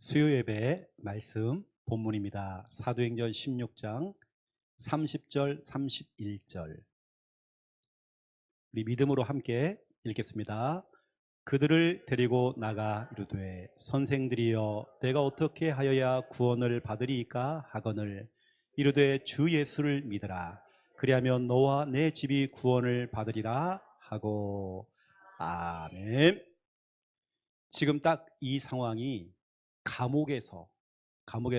수요 예배 말씀 본문입니다. 사도행전 16장 30절 31절. 우리 믿음으로 함께 읽겠습니다. 그들을 데리고 나가 이르되 선생들이여 내가 어떻게 하여야 구원을 받으리이까 하거늘 이르되 주 예수를 믿으라 그리하면 너와 내 집이 구원을 받으리라 하고. 아멘. 지금 딱 이 상황이 감옥에서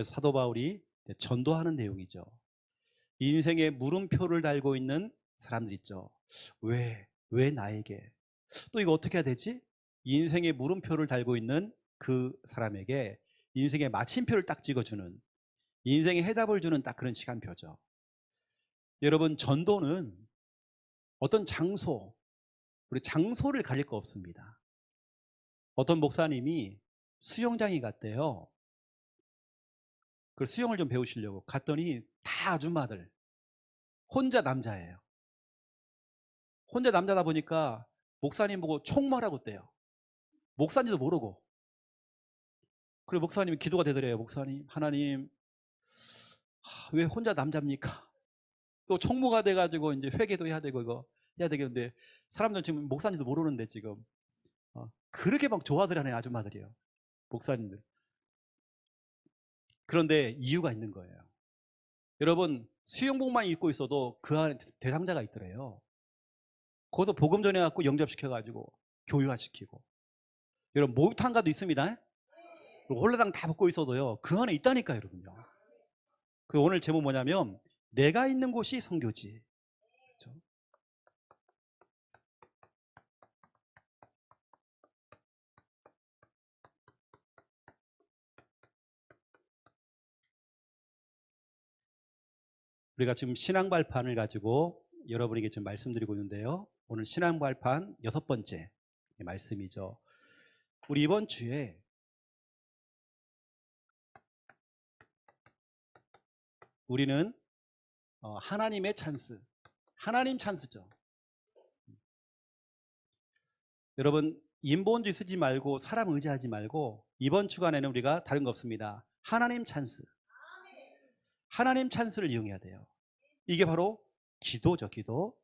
사도 바울이 전도하는 내용이죠. 인생의 물음표를 달고 있는 사람들 있죠. 왜 나에게? 또 이거 어떻게 해야 되지? 인생의 물음표를 달고 있는 그 사람에게 인생의 마침표를 딱 찍어주는, 인생의 해답을 주는 딱 그런 시간표죠. 여러분, 전도는 어떤 우리 장소를 가릴 거 없습니다. 어떤 목사님이 수영장에 갔대요. 그 수영을 좀 배우시려고 갔더니 다 아줌마들, 혼자 남자예요. 혼자 남자다 보니까 목사님 보고 총말하고 떼요. 목사인지도 모르고. 그리고 목사님이 기도가 되더래요. 목사님, 하나님, 왜 혼자 남자입니까? 또 총무가 돼가지고 이제 회개도 해야 되고 이거 해야 되겠는데 사람들은 지금 목사인지도 모르는데 지금 그렇게 막 좋아하더라는 아줌마들이에요. 목사님들. 그런데 이유가 있는 거예요. 여러분, 수영복만 입고 있어도 그 안에 대상자가 있더래요. 거기서 복음 전해갖고 영접시켜가지고 교육화시키고. 여러분, 목욕탕가도 있습니다. 홀라당 다 벗고 있어도요 그 안에 있다니까요, 여러분요. 그 오늘 제목 뭐냐면 내가 있는 곳이 선교지. 그렇죠? 우리가 지금 신앙 발판을 가지고 여러분에게 지금 말씀드리고 있는데요. 오늘 신앙 발판 6번째 말씀이죠. 우리 이번 주에 우리는 하나님의 찬스, 하나님 찬스죠. 여러분, 인본주의 쓰지 말고 사람 의지하지 말고 이번 주간에는 우리가 다른 거 없습니다. 하나님 찬스, 하나님 찬스를 이용해야 돼요. 이게 바로 기도죠. 기도.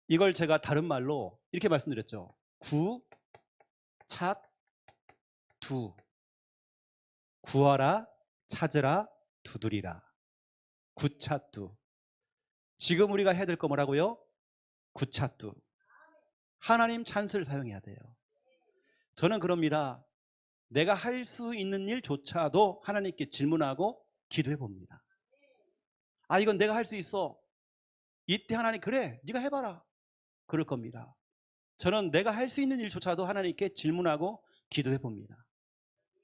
이걸 제가 다른 말로 이렇게 말씀드렸죠. 구, 찻, 두. 구하라, 찾으라, 두드리라. 구차두. 지금 우리가 해야 될 거 뭐라고요? 구차두. 하나님 찬스를 사용해야 돼요. 저는 그럽니다. 내가 할 수 있는 일조차도 하나님께 질문하고 기도해 봅니다. 이건 내가 할 수 있어. 이때 하나님, 그래, 네가 해봐라. 그럴 겁니다. 저는 내가 할 수 있는 일조차도 하나님께 질문하고 기도해 봅니다.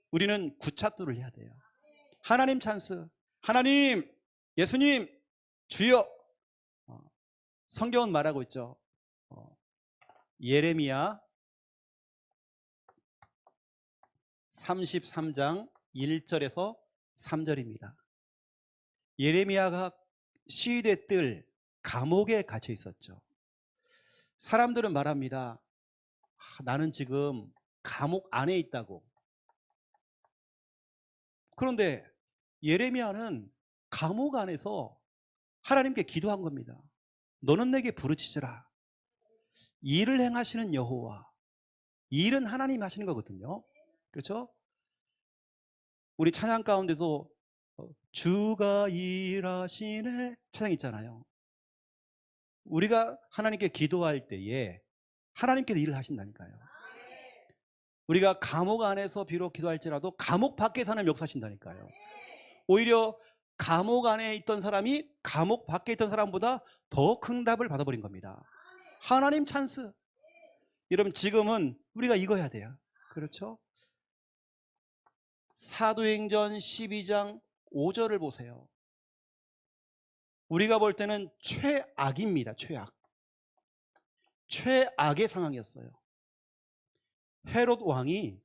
우리는 구차두를 해야 돼요. 하나님 찬스. 하나님, 예수님, 주여. 성경은 말하고 있죠. 예레미야 33장 1절에서 3절입니다. 예레미야가 시위대 뜰 감옥에 갇혀 있었죠. 사람들은 말합니다. 나는 지금 감옥 안에 있다고. 그런데 예레미야는 감옥 안에서 하나님께 기도한 겁니다. 너는 내게 부르짖으라. 일을 행하시는 여호와. 일은 하나님이 하시는 거거든요. 그렇죠? 우리 찬양 가운데서 주가 일하시네 찬양 있잖아요. 우리가 하나님께 기도할 때에 하나님께서 일을 하신다니까요. 우리가 감옥 안에서 비록 기도할지라도 감옥 밖에서는 역사하신다니까요. 오히려 감옥 안에 있던 사람이 감옥 밖에 있던 사람보다 더 큰 답을 받아버린 겁니다. 하나님 찬스. 여러분, 지금은 우리가 이거 해야 돼요. 그렇죠? 사도행전 12장 5절을 보세요. 우리가 볼 때는 최악입니다. 최악의 상황이었어요. 헤롯 왕이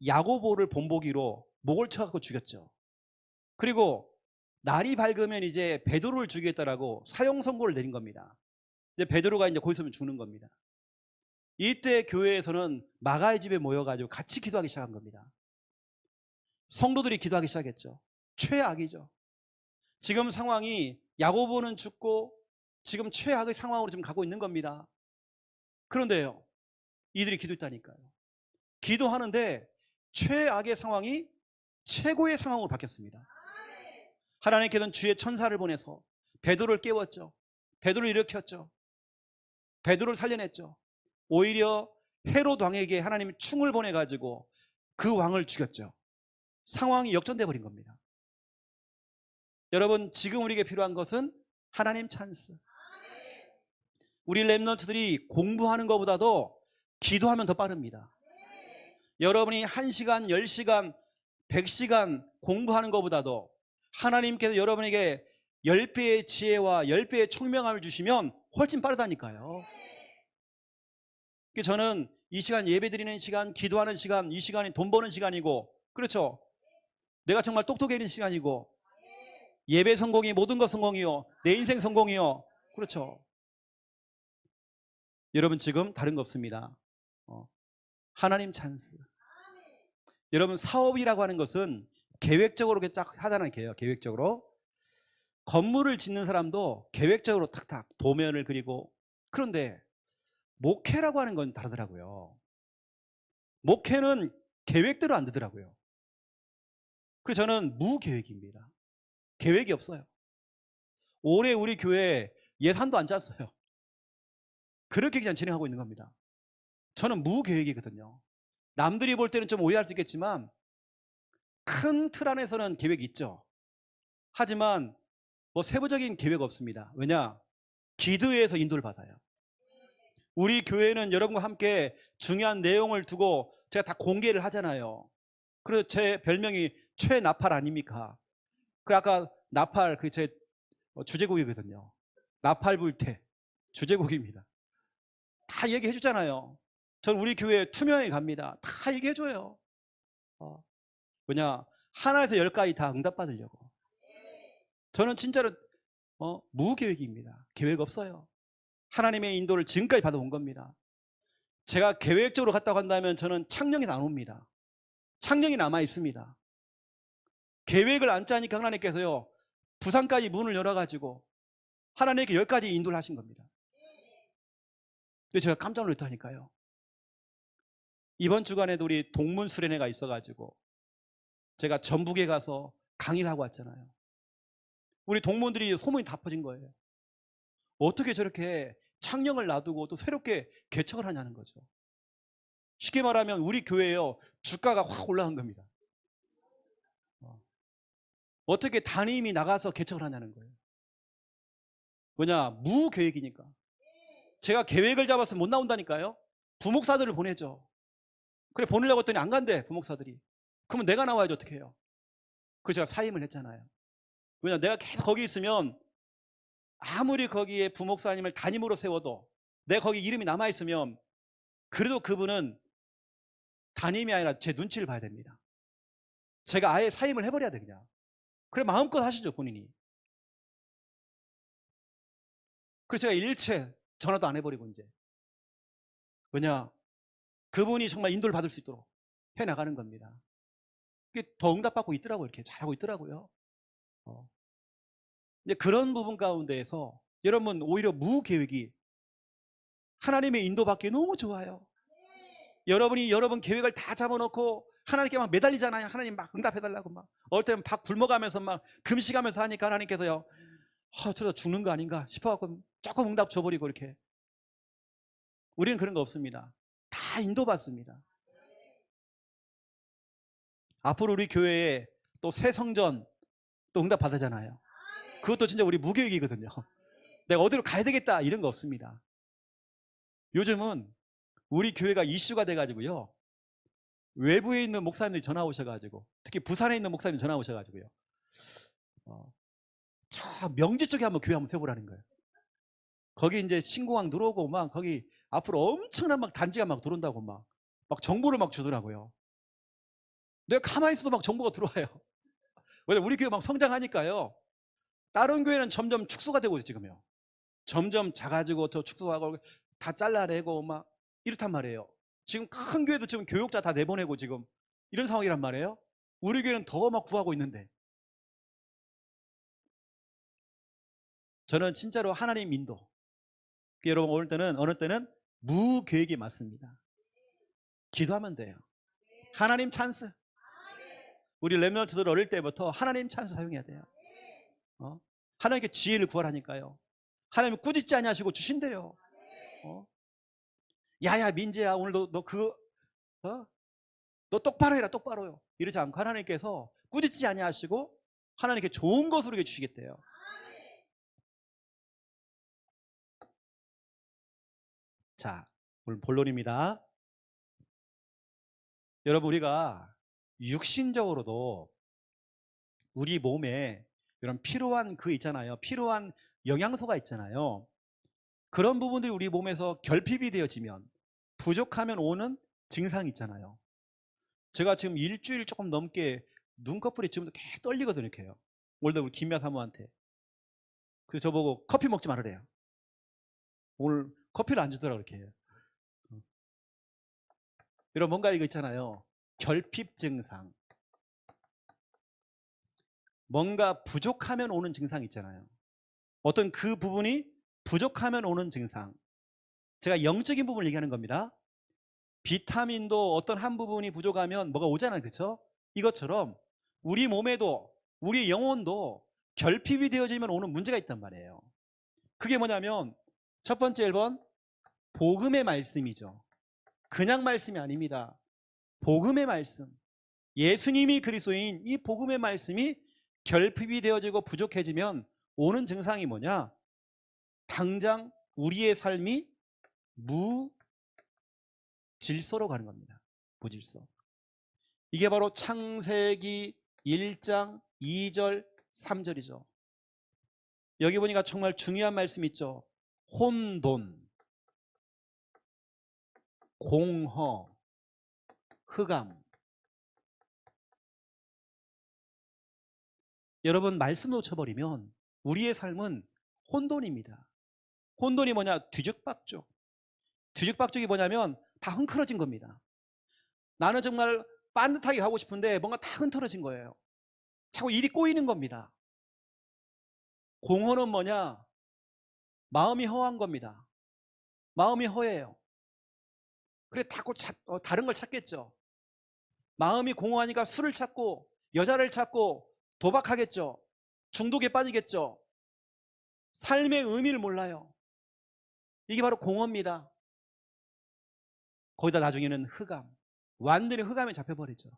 야고보를 본보기로 목을 쳐갖고 죽였죠. 그리고 날이 밝으면 이제 베드로를 죽이겠다라고 사형 선고를 내린 겁니다. 이제 베드로가 이제 거기서 죽는 겁니다. 이때 교회에서는 마가의 집에 모여가지고 같이 기도하기 시작한 겁니다. 성도들이 기도하기 시작했죠. 최악이죠. 지금 상황이 야고보는 죽고 지금 최악의 상황으로 지금 가고 있는 겁니다. 그런데요, 이들이 기도했다니까요. 기도하는데 최악의 상황이 최고의 상황으로 바뀌었습니다. 하나님께서는 주의 천사를 보내서 베드로를 깨웠죠. 베드로를 일으켰죠. 베드로를 살려냈죠. 오히려 헤롯 왕에게 하나님이 충을 보내가지고 그 왕을 죽였죠. 상황이 역전돼 버린 겁니다. 여러분, 지금 우리에게 필요한 것은 하나님 찬스. 우리 랩런트들이 공부하는 것보다도 기도하면 더 빠릅니다. 여러분이 1시간, 10시간, 100시간 공부하는 것보다도 하나님께서 여러분에게 10배의 지혜와 10배의 총명함을 주시면 훨씬 빠르다니까요. 저는 이 시간 예배드리는 시간, 기도하는 시간, 이 시간이 돈 버는 시간이고, 그렇죠? 내가 정말 똑똑해지는 시간이고, 예배 성공이 모든 것 성공이요, 내 인생 성공이요. 그렇죠? 여러분, 지금 다른 거 없습니다. 하나님 찬스. 여러분, 사업이라고 하는 것은 계획적으로 쫙 하잖아요. 계획적으로. 건물을 짓는 사람도 계획적으로 탁탁 도면을 그리고. 그런데 목회라고 하는 건 다르더라고요. 목회는 계획대로 안 되더라고요. 그래서 저는 무계획입니다. 계획이 없어요. 올해 우리 교회 예산도 안 짰어요. 그렇게 그냥 진행하고 있는 겁니다. 저는 무계획이거든요. 남들이 볼 때는 좀 오해할 수 있겠지만 큰 틀 안에서는 계획이 있죠. 하지만 뭐 세부적인 계획 없습니다. 왜냐? 기도에서 인도를 받아요. 우리 교회는 여러분과 함께 중요한 내용을 두고 제가 다 공개를 하잖아요. 그래서 제 별명이 최나팔 아닙니까? 그 아까 나팔 그 제 주제곡이거든요. 나팔 불 때 주제곡입니다. 다 얘기해 주잖아요. 전 우리 교회에 투명히 갑니다. 다 얘기해 줘요. 뭐냐? 하나에서 10까지 다 응답받으려고. 저는 진짜로 무계획입니다. 계획 없어요. 하나님의 인도를 지금까지 받아온 겁니다. 제가 계획적으로 갔다고 한다면 저는 창령이 안 옵니다. 창령이 남아 있습니다. 계획을 안 짜니까 하나님께서요, 부산까지 문을 열어가지고 하나님께 여기까지 인도를 하신 겁니다. 근데 제가 깜짝 놀랐다니까요. 이번 주간에도 우리 동문 수련회가 있어가지고 제가 전북에 가서 강의를 하고 왔잖아요. 우리 동문들이 소문이 다 퍼진 거예요. 어떻게 저렇게 창령을 놔두고 또 새롭게 개척을 하냐는 거죠. 쉽게 말하면 우리 교회에요, 주가가 확 올라간 겁니다. 어떻게 담임이 나가서 개척을 하냐는 거예요. 뭐냐? 무계획이니까. 제가 계획을 잡았으면 못 나온다니까요. 부목사들을 보내죠. 그래, 보내려고 했더니 안 간대, 부목사들이. 그러면 내가 나와야지 어떻게 해요? 그래서 제가 사임을 했잖아요. 왜냐? 내가 계속 거기 있으면 아무리 거기에 부목사님을 담임으로 세워도 내가 거기 이름이 남아있으면 그래도 그분은 담임이 아니라 제 눈치를 봐야 됩니다. 제가 아예 사임을 해버려야 돼, 그냥. 그래, 마음껏 하시죠, 본인이. 그래서 제가 일체 전화도 안 해버리고 이제. 왜냐? 그분이 정말 인도를 받을 수 있도록 해나가는 겁니다. 그게 더 응답받고 있더라고요. 이렇게 잘하고 있더라고요. 이제 그런 부분 가운데에서 여러분, 오히려 무계획이 하나님의 인도받기 너무 좋아요. 여러분이 여러분 계획을 다 잡아놓고 하나님께 막 매달리잖아요. 하나님 막 응답해달라고 막. 어떨 때는 밥 굶어가면서 막 금식하면서 하니까 하나님께서요, 저러다 죽는 거 아닌가 싶어갖고 조금 응답 줘버리고 이렇게. 우리는 그런 거 없습니다. 다 인도받습니다. 앞으로 우리 교회에 또 새 성전 또 응답 받으잖아요. 그것도 진짜 우리 무계획이거든요. 내가 어디로 가야 되겠다 이런 거 없습니다. 요즘은 우리 교회가 이슈가 돼가지고요, 외부에 있는 목사님들이 전화 오셔가지고, 특히 부산에 있는 목사님 전화 오셔가지고요, 저 명지 쪽에 한번 교회 한번 세워보라는 거예요. 거기 이제 신공항 들어오고 막 거기 앞으로 엄청난 막 단지가 막 들어온다고 막 정보를 막 주더라고요. 내가 가만히 있어도 막 정보가 들어와요. 왜? 우리 교회 막 성장하니까요. 다른 교회는 점점 축소가 되고 있어요, 지금요. 점점 작아지고 더 축소하고 다 잘라내고 막 이렇단 말이에요. 지금 큰 교회도 지금 교육자 다 내보내고 지금 이런 상황이란 말이에요. 우리 교회는 더 막 구하고 있는데, 저는 진짜로 하나님 인도, 여러분 어느 때는 무계획이 맞습니다. 기도하면 돼요. 하나님 찬스. 우리 렘넌트들 어릴 때부터 하나님 찬스 사용해야 돼요. 하나님께 지혜를 구하라니까요. 하나님 꾸짖지 아니하시고 주신대요. 야야 민재야, 오늘 너 똑바로 해라, 똑바로요. 이러지 않고 하나님께서 꾸짖지 아니하시고 하나님께 좋은 것으로 주시겠대요. 자, 오늘 본론입니다. 여러분, 우리가 육신적으로도 우리 몸에 이런 필요한 있잖아요. 필요한 영양소가 있잖아요. 그런 부분들이 우리 몸에서 결핍이 되어지면, 부족하면 오는 증상이 있잖아요. 제가 지금 일주일 조금 넘게 눈꺼풀이 지금도 계속 떨리거든요. 이렇게요. 오늘도 우리 김미아 사모한테 그래서 저보고 커피 먹지 말으래요. 오늘 커피를 안 주더라고. 이렇게. 이런 뭔가 이거 있잖아요. 결핍 증상. 뭔가 부족하면 오는 증상 있잖아요. 어떤 그 부분이 부족하면 오는 증상. 제가 영적인 부분을 얘기하는 겁니다. 비타민도 어떤 한 부분이 부족하면 뭐가 오잖아요. 그렇죠? 이것처럼 우리 몸에도, 우리 영혼도 결핍이 되어지면 오는 문제가 있단 말이에요. 그게 뭐냐면 첫 번째 1번 복음의 말씀이죠. 그냥 말씀이 아닙니다. 복음의 말씀. 예수님이 그리스도인 이 복음의 말씀이 결핍이 되어지고 부족해지면 오는 증상이 뭐냐? 당장 우리의 삶이 무질서로 가는 겁니다. 무질서. 이게 바로 창세기 1장 2절 3절이죠. 여기 보니까 정말 중요한 말씀 있죠. 혼돈, 공허, 흑암. 여러분, 말씀 놓쳐버리면 우리의 삶은 혼돈입니다. 혼돈이 뭐냐? 뒤죽박죽. 뒤죽박죽이 뭐냐면 다 흥크러진 겁니다. 나는 정말 반듯하게 가고 싶은데 뭔가 다 흐트러진 거예요. 자꾸 일이 꼬이는 겁니다. 공허는 뭐냐? 마음이 허한 겁니다. 마음이 허해요. 그래 다른 걸 찾겠죠. 마음이 공허하니까 술을 찾고 여자를 찾고 도박하겠죠. 중독에 빠지겠죠. 삶의 의미를 몰라요. 이게 바로 공허입니다. 거기다 나중에는 흑암. 완전히 흑암에 잡혀버리죠.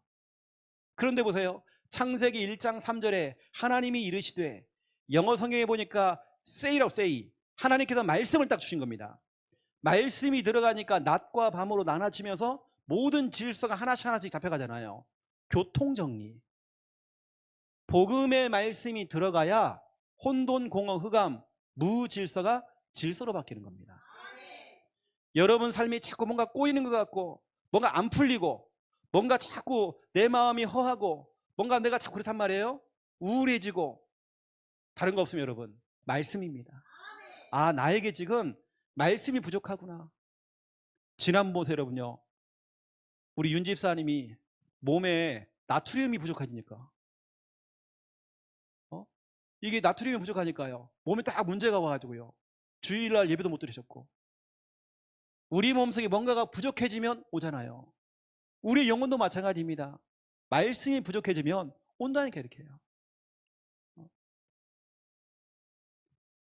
그런데 보세요. 창세기 1장 3절에 하나님이 이르시되, 영어 성경에 보니까 say라고 say. 하나님께서 말씀을 딱 주신 겁니다. 말씀이 들어가니까 낮과 밤으로 나눠지면서 모든 질서가 하나씩 잡혀가잖아요. 교통정리. 복음의 말씀이 들어가야 혼돈, 공허, 흑암, 무질서가 질서로 바뀌는 겁니다. 여러분 삶이 자꾸 뭔가 꼬이는 것 같고, 뭔가 안 풀리고, 뭔가 자꾸 내 마음이 허하고, 뭔가 내가 자꾸 그렇단 말이에요. 우울해지고. 다른 거 없으면 여러분, 말씀입니다. 아, 나에게 지금 말씀이 부족하구나. 지난번에 여러분요, 우리 윤 집사님이 몸에 나트륨이 부족하니까, 이게 나트륨이 부족하니까요, 몸에 딱 문제가 와가지고요, 주일날 예배도 못 드리셨고, 우리 몸속에 뭔가가 부족해지면 오잖아요. 우리 영혼도 마찬가지입니다. 말씀이 부족해지면 온다니까. 이렇게 해요.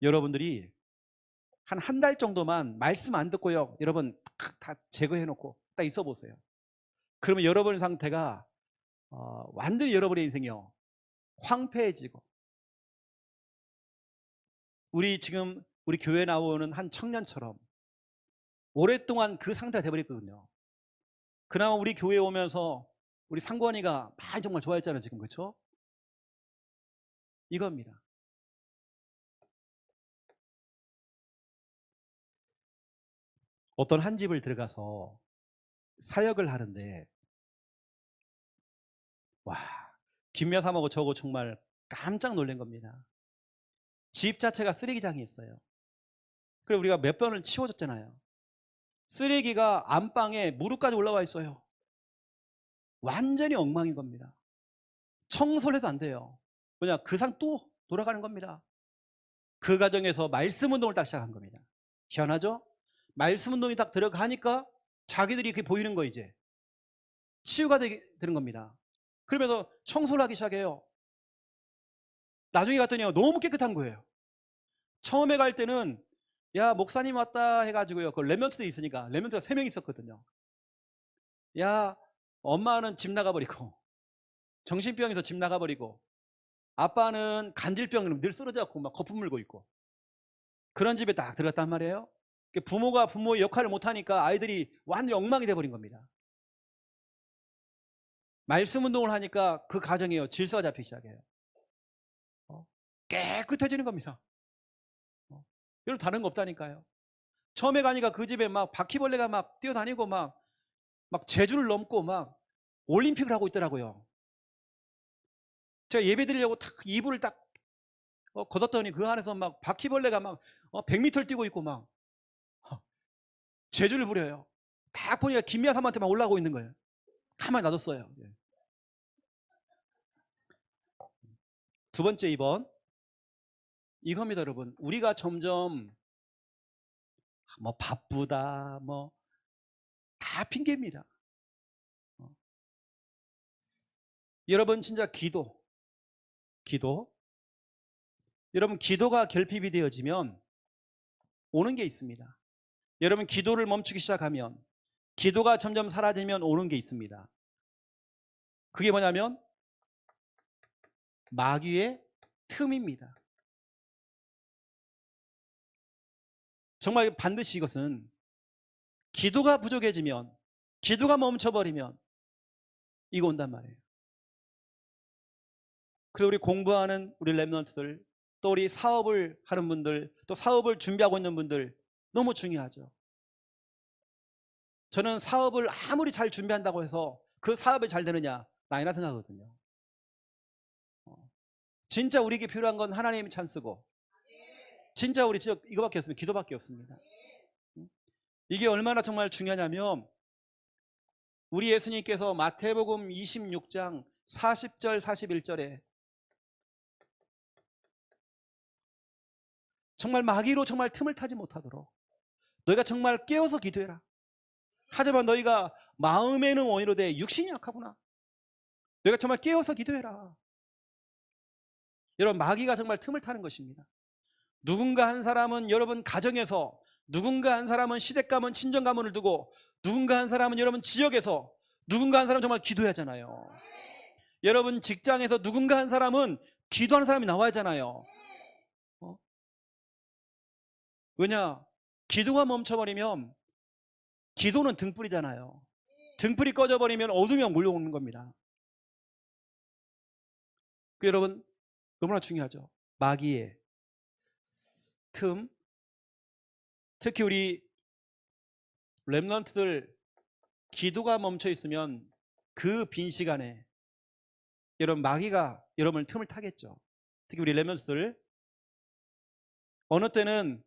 여러분들이 한 달 정도만 말씀 안 듣고요, 여러분 다 제거해 놓고 딱 있어 보세요. 그러면 여러분의 상태가 완전히 여러분의 인생이요, 황폐해지고. 우리 교회 나오는 한 청년처럼 오랫동안 그 상태가 돼버렸거든요. 그나마 우리 교회 오면서 우리 상권이가 많이 정말 좋아했잖아요. 지금. 그렇죠? 이겁니다. 어떤 한 집을 들어가서 사역을 하는데, 와, 김여사하고 저거 정말 깜짝 놀란 겁니다. 집 자체가 쓰레기장이었어요. 그래서 우리가 몇 번을 치워줬잖아요. 쓰레기가 안방에 무릎까지 올라와 있어요. 완전히 엉망인 겁니다. 청소를 해도 안 돼요. 뭐냐, 그 상 또 돌아가는 겁니다. 그 과정에서 말씀 운동을 딱 시작한 겁니다. 희한하죠? 말씀 운동이 딱 들어가니까 자기들이 그게 보이는 거, 이제 치유가 되는 겁니다. 그러면서 청소를 하기 시작해요. 나중에 갔더니 너무 깨끗한 거예요. 처음에 갈 때는 야, 목사님 왔다 해가지고요, 그 랩런트도 있으니까, 랩런트가 3명 있었거든요. 야, 엄마는 집 나가버리고, 정신병에서 집 나가버리고, 아빠는 간질병으로 늘 쓰러져갖고 막 거품 물고 있고, 그런 집에 딱 들어갔단 말이에요. 부모가 부모의 역할을 못하니까 아이들이 완전히 엉망이 돼버린 겁니다. 말씀 운동을 하니까 그 가정이에요, 질서가 잡히기 시작해요. 깨끗해지는 겁니다. 여러분, 다른 거 없다니까요. 처음에 가니까 그 집에 막 바퀴벌레가 막 뛰어다니고 막 제주를 넘고 막 올림픽을 하고 있더라고요. 제가 예배 드리려고 딱 이불을 딱 걷었더니 그 안에서 막 바퀴벌레가 막 100m를 뛰고 있고 막 제주를 부려요. 딱 보니까 김미아 사모한테만 올라오고 있는 거예요. 가만히 놔뒀어요. 두 번째 2번 이겁니다. 여러분, 우리가 점점 뭐 바쁘다 뭐 다 핑계입니다. 여러분, 진짜 기도 여러분, 기도가 결핍이 되어지면 오는 게 있습니다. 여러분, 기도를 멈추기 시작하면, 기도가 점점 사라지면 오는 게 있습니다. 그게 뭐냐면 마귀의 틈입니다. 정말 반드시 이것은 기도가 부족해지면, 기도가 멈춰버리면 이거 온단 말이에요. 그래서 우리 공부하는 우리 랩런트들, 또 우리 사업을 하는 분들, 또 사업을 준비하고 있는 분들 너무 중요하죠. 저는 사업을 아무리 잘 준비한다고 해서 그 사업이 잘 되느냐, 아니라 생각하거든요. 진짜 우리에게 필요한 건 하나님의 찬스고, 진짜 우리 진짜 이거밖에 없습니다. 기도밖에 없습니다. 이게 얼마나 정말 중요하냐면, 우리 예수님께서 마태복음 26장 40절 41절에 정말 마귀로 정말 틈을 타지 못하도록 너희가 정말 깨어서 기도해라. 하지만 너희가 마음에는 원이로되 육신이 약하구나. 너희가 정말 깨어서 기도해라. 여러분, 마귀가 정말 틈을 타는 것입니다. 누군가 한 사람은 여러분 가정에서, 누군가 한 사람은 시댁 가문 친정 가문을 두고, 누군가 한 사람은 여러분 지역에서, 누군가 한 사람은 정말 기도해야 하잖아요. 여러분 직장에서 누군가 한 사람은 기도하는 사람이 나와야 하잖아요. 왜냐? 기도가 멈춰버리면, 기도는 등불이잖아요. 등불이 꺼져버리면 어둠이 몰려오는 겁니다. 여러분, 너무나 중요하죠. 마귀의 틈. 특히 우리 랩런트들 기도가 멈춰 있으면 그 빈 시간에 여러분 마귀가 여러분을 틈을 타겠죠. 특히 우리 랩런트들 어느 때는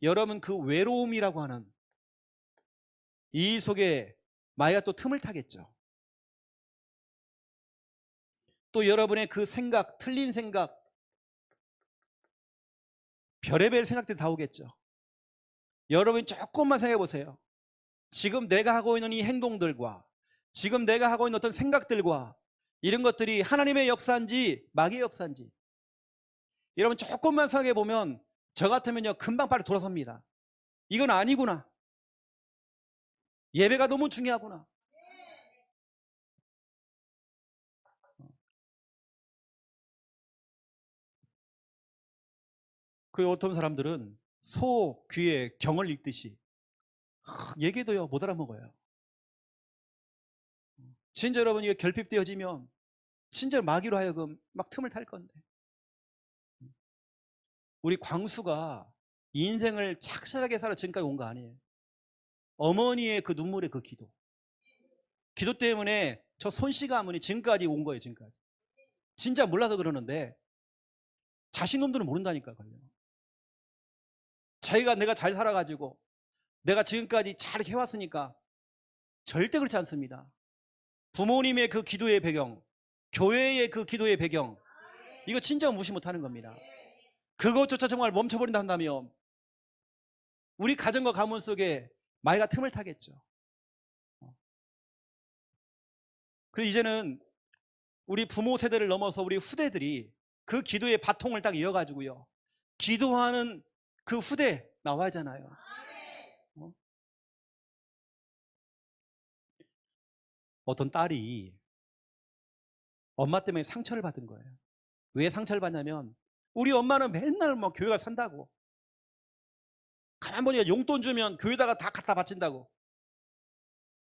여러분 그 외로움이라고 하는 이 속에 마귀가 또 틈을 타겠죠. 또 여러분의 그 생각, 틀린 생각, 별의별 생각들이 다 오겠죠. 여러분이 조금만 생각해 보세요. 지금 내가 하고 있는 이 행동들과, 지금 내가 하고 있는 어떤 생각들과 이런 것들이 하나님의 역사인지 마귀의 역사인지 여러분 조금만 생각해 보면 저 같으면요 금방 빨리 돌아섭니다. 이건 아니구나. 예배가 너무 중요하구나. 그 어떤 사람들은 소 귀에 경을 읽듯이 얘기도요 못 알아먹어요. 진짜 여러분 이게 결핍되어지면 진짜 마귀로 하여금 막 틈을 탈 건데, 우리 광수가 인생을 착실하게 살아 지금까지 온 거 아니에요. 어머니의 그 눈물의 그 기도 때문에 저 손씨 가문이 지금까지 온 거예요. 지금까지 진짜 몰라서 그러는데 자신놈들은 모른다니까. 자기가 내가 잘 살아가지고 내가 지금까지 잘 이렇게 해왔으니까. 절대 그렇지 않습니다. 부모님의 그 기도의 배경, 교회의 그 기도의 배경, 이거 진짜 무시 못하는 겁니다. 그것조차 정말 멈춰버린다 한다면 우리 가정과 가문 속에 마이가 틈을 타겠죠. 그래서 이제는 우리 부모 세대를 넘어서 우리 후대들이 그 기도의 바통을 딱 이어가지고요, 기도하는 그 후대 나와야 하잖아요. 어떤 딸이 엄마 때문에 상처를 받은 거예요. 왜 상처를 받냐면 우리 엄마는 맨날 뭐 교회가 산다고, 가만 보니까 용돈 주면 교회다가 다 갖다 바친다고.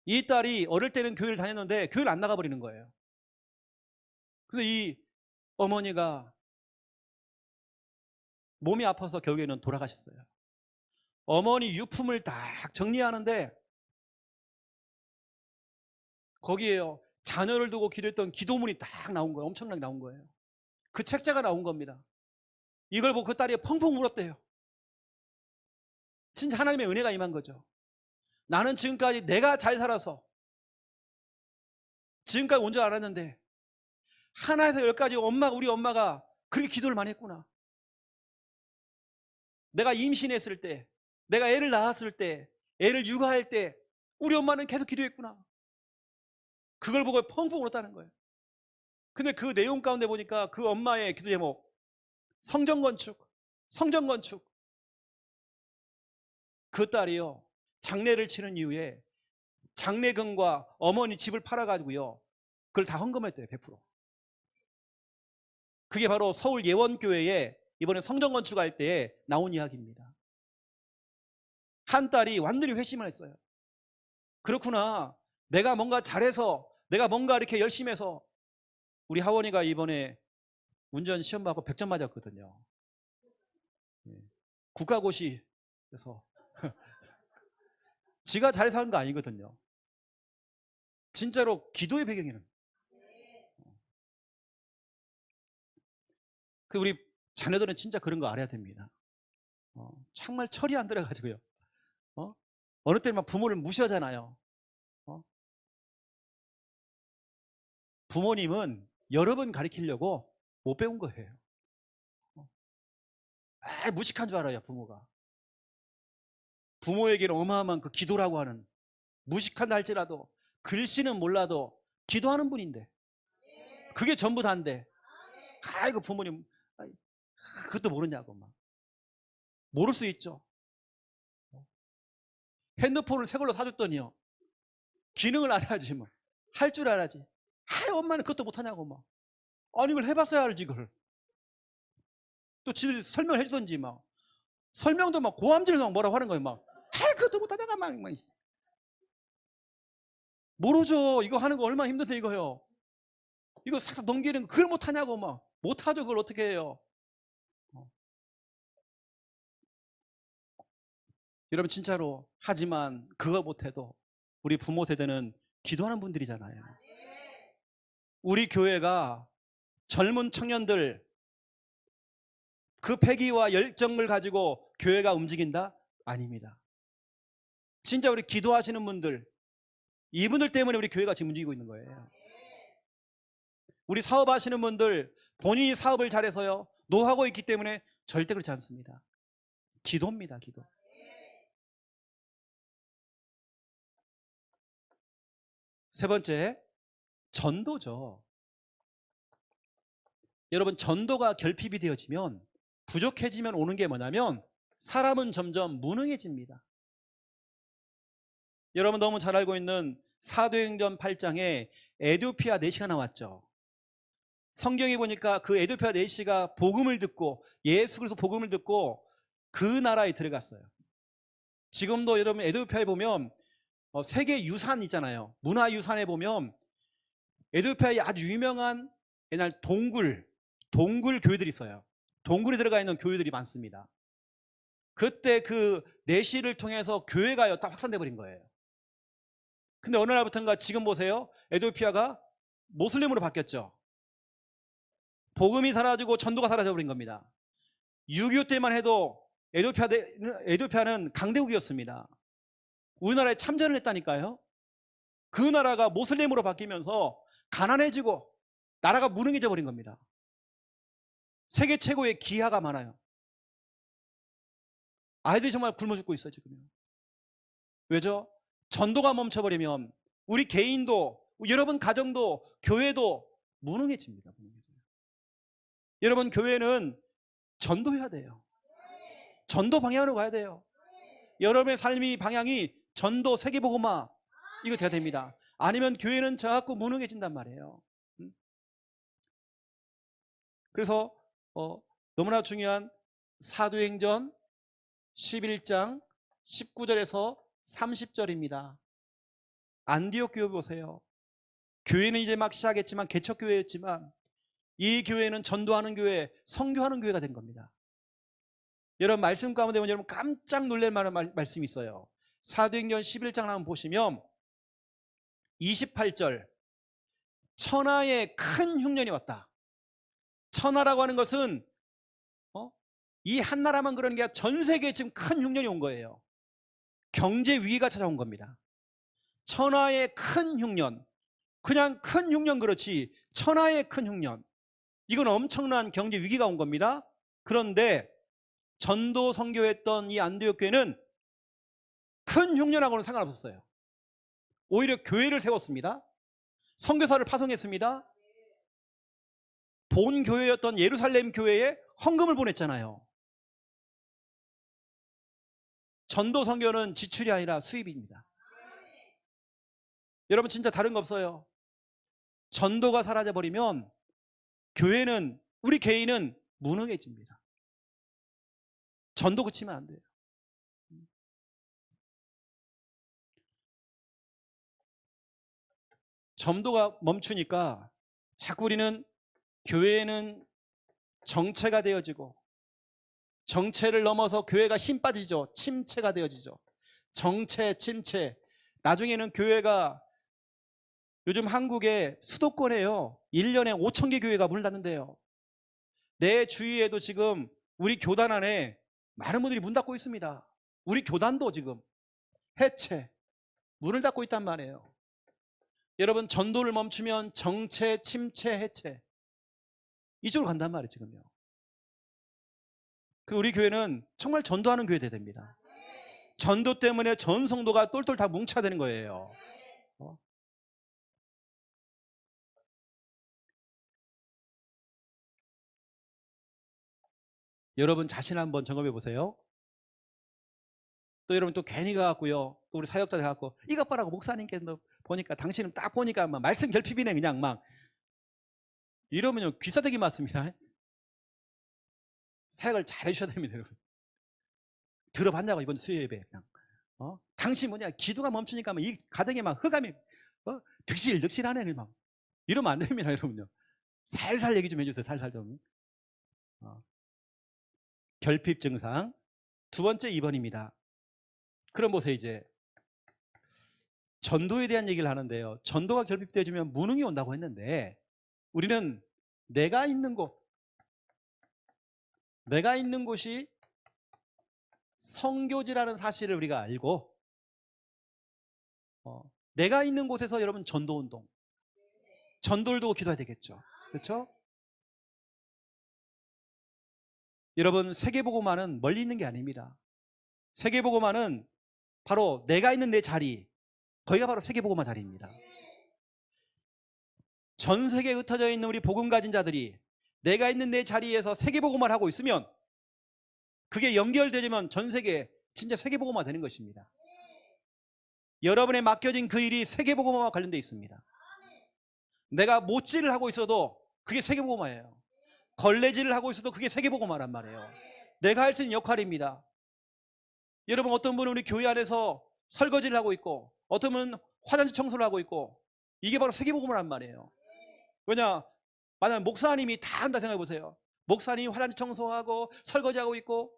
이 딸이 어릴 때는 교회를 다녔는데 교회를 안 나가버리는 거예요. 근데 이 어머니가 몸이 아파서 결국에는 돌아가셨어요. 어머니 유품을 딱 정리하는데 거기에요, 자녀를 두고 기도했던 기도문이 딱 나온 거예요. 엄청나게 나온 거예요. 그 책자가 나온 겁니다. 이걸 보고 그 딸이 펑펑 울었대요. 진짜 하나님의 은혜가 임한 거죠. 나는 지금까지 내가 잘 살아서 지금까지 온 줄 알았는데 하나에서 열까지 우리 엄마가 그렇게 기도를 많이 했구나. 내가 임신했을 때, 내가 애를 낳았을 때, 애를 육아할 때 우리 엄마는 계속 기도했구나. 그걸 보고 펑펑 울었다는 거예요. 근데 그 내용 가운데 보니까 그 엄마의 기도 제목, 성전건축. 그 딸이요, 장례를 치른 이후에 장례금과 어머니 집을 팔아가지고요, 그걸 다 헌금했대요. 100%. 그게 바로 서울 예원교회에 이번에 성전 건축할 때에 나온 이야기입니다. 한 딸이 완전히 회심을 했어요. 그렇구나, 내가 뭔가 잘해서, 내가 뭔가 이렇게 열심히 해서. 우리 하원이가 이번에 운전 시험 받고 100점 맞았거든요. 국가고시에서. 지가 잘해서 하는 거 아니거든요. 진짜로 기도의 배경에는. 우리 자녀들은 진짜 그런 거 알아야 됩니다. 정말 철이 안 들어가지고요. 어느 때는 막 부모를 무시하잖아요. 부모님은 여러 번 가르치려고 못 배운 거예요. 무식한 줄 알아요, 부모가. 부모에게는 어마어마한 그 기도라고 하는, 무식한다 할지라도 글씨는 몰라도 기도하는 분인데 그게 전부 다인데, 아이고 부모님 그것도 모르냐고. 막 모를 수 있죠. 핸드폰을 새 걸로 사줬더니요, 기능을 알아야지, 뭐 할 줄 알아야지. 엄마는 그것도 못하냐고. 막 아니 이걸 해봤어야 알지. 그걸 또 지들 설명해 주던지, 막 설명도 막 고함질을 막 뭐라고 하는 거예요. 막 그것도 못하냐고. 막 모르죠. 이거 하는 거 얼마나 힘든데 이거요. 이거 싹 넘기는 거 그걸 못하냐고. 막 못하죠. 그걸 어떻게 해요. 여러분 진짜로, 하지만 그거 못해도 우리 부모 세대는 기도하는 분들이잖아요. 우리 교회가 젊은 청년들 그 패기와 열정을 가지고 교회가 움직인다? 아닙니다. 진짜 우리 기도하시는 분들, 이분들 때문에 우리 교회가 지금 움직이고 있는 거예요. 우리 사업하시는 분들 본인이 사업을 잘해서요, 노하고 있기 때문에 절대 그렇지 않습니다. 기도입니다. 기도. 세 번째, 전도죠. 여러분, 전도가 결핍이 되어지면, 부족해지면 오는 게 뭐냐면 사람은 점점 무능해집니다. 여러분 너무 잘 알고 있는 사도행전 8장에 에디오피아 내시가 나왔죠. 성경에 보니까 그 에디오피아 내시가 복음을 듣고, 예수 그리스도 복음을 듣고 그 나라에 들어갔어요. 지금도 여러분 에디오피아에 보면 세계 유산 있잖아요. 문화유산에 보면 에디오피아에 아주 유명한 옛날 동굴 교회들이 있어요. 동굴에 들어가 있는 교회들이 많습니다. 그때 그 내시를 통해서 교회가 다 확산돼 버린 거예요. 근데 어느 날부터인가 지금 보세요, 에디오피아가 모슬림으로 바뀌었죠. 복음이 사라지고 전도가 사라져 버린 겁니다. 6.25 때만 해도 에디오피아는 강대국이었습니다. 우리나라에 참전을 했다니까요. 그 나라가 모슬림으로 바뀌면서 가난해지고 나라가 무능해져 버린 겁니다. 세계 최고의 기아가 많아요. 아이들이 정말 굶어 죽고 있어요 지금. 왜죠? 전도가 멈춰버리면 우리 개인도, 여러분 가정도, 교회도 무능해집니다. 여러분, 교회는 전도해야 돼요. 전도 방향으로 가야 돼요. 여러분의 삶의 방향이 전도, 세계복음화 이거 돼야 됩니다. 아니면 교회는 자꾸 무능해진단 말이에요. 그래서 너무나 중요한 사도행전 11장 19절에서 30절입니다. 안디옥 교회 보세요. 교회는 이제 막 시작했지만 개척교회였지만 이 교회는 전도하는 교회, 선교하는 교회가 된 겁니다. 여러분, 말씀 가운데 보면 여러분 깜짝 놀랄 만한 말씀이 있어요. 사도행전 11장 한번 보시면 28절, 천하에 큰 흉년이 왔다. 천하라고 하는 것은 이 한 나라만 그러는 게 아니라 전 세계에 지금 큰 흉년이 온 거예요. 경제 위기가 찾아온 겁니다. 천하의 큰 흉년, 그냥 큰 흉년 그렇지 천하의 큰 흉년, 이건 엄청난 경제 위기가 온 겁니다. 그런데 전도 선교했던 이 안디옥 교회는 큰 흉년하고는 상관없었어요. 오히려 교회를 세웠습니다. 선교사를 파송했습니다. 본 교회였던 예루살렘 교회에 헌금을 보냈잖아요. 전도 선교는 지출이 아니라 수입입니다. 여러분, 진짜 다른 거 없어요. 전도가 사라져버리면 교회는, 우리 개인은 무능해집니다. 전도 그치면 안 돼요. 전도가 멈추니까 자꾸 우리는 교회는 정체가 되어지고, 정체를 넘어서 교회가 힘 빠지죠. 침체가 되어지죠. 정체, 침체. 나중에는 교회가, 요즘 한국의 수도권에요 1년에 5,000개 교회가 문을 닫는데요. 내 주위에도 지금 우리 교단 안에 많은 분들이 문 닫고 있습니다. 우리 교단도 지금 해체, 문을 닫고 있단 말이에요. 여러분, 전도를 멈추면 정체, 침체, 해체, 이쪽으로 간단 말이에요 지금요. 그 우리 교회는 정말 전도하는 교회 돼야 됩니다. 전도 때문에 전 성도가 똘똘 다 뭉쳐야 되는 거예요. 여러분 자신 한번 점검해 보세요. 또 여러분 또 괜히 가갖고요, 또 우리 사역자들 가갖고 이것 봐라고 목사님께 보니까, 당신은 딱 보니까 막 말씀 결핍이네 그냥 막 이러면요 귀사되기 맞습니다. 사역을 잘 해주셔야 됩니다. 여러분, 들어봤냐고 이번 수요예배 그냥 당신 뭐냐 기도가 멈추니까 이 가정에 막 흑암이 득실득실하네 막 이러면 안 됩니다. 여러분요, 살살 얘기 좀 해주세요. 살살 좀. 결핍 증상 두 번째 2번입니다. 그럼 보세요. 이제 전도에 대한 얘기를 하는데요, 전도가 결핍되어지면 무능이 온다고 했는데, 우리는 내가 있는 곳이 선교지라는 사실을 우리가 알고, 내가 있는 곳에서 여러분 전도운동, 전도를 두고 기도해야 되겠죠. 그렇죠? 여러분, 세계복음화는 멀리 있는 게 아닙니다. 세계복음화는 바로 내가 있는 내 자리, 거기가 바로 세계복음화 자리입니다. 전 세계에 흩어져 있는 우리 복음 가진 자들이 내가 있는 내 자리에서 세계복음화를 하고 있으면, 그게 연결되면 전 세계 진짜 세계복음화 되는 것입니다. 여러분에 맡겨진 그 일이 세계복음화와 관련되어 있습니다. 내가 못질을 하고 있어도 그게 세계복음화예요. 걸레질을 하고 있어도 그게 세계복음화란 말이에요. 내가 할 수 있는 역할입니다. 여러분, 어떤 분은 우리 교회 안에서 설거지를 하고 있고, 어떤 분은 화장실 청소를 하고 있고, 이게 바로 세계복음화란 말이에요. 왜냐, 만약 목사님이 다 한다 생각해 보세요. 목사님이 화장실 청소하고 설거지하고 있고,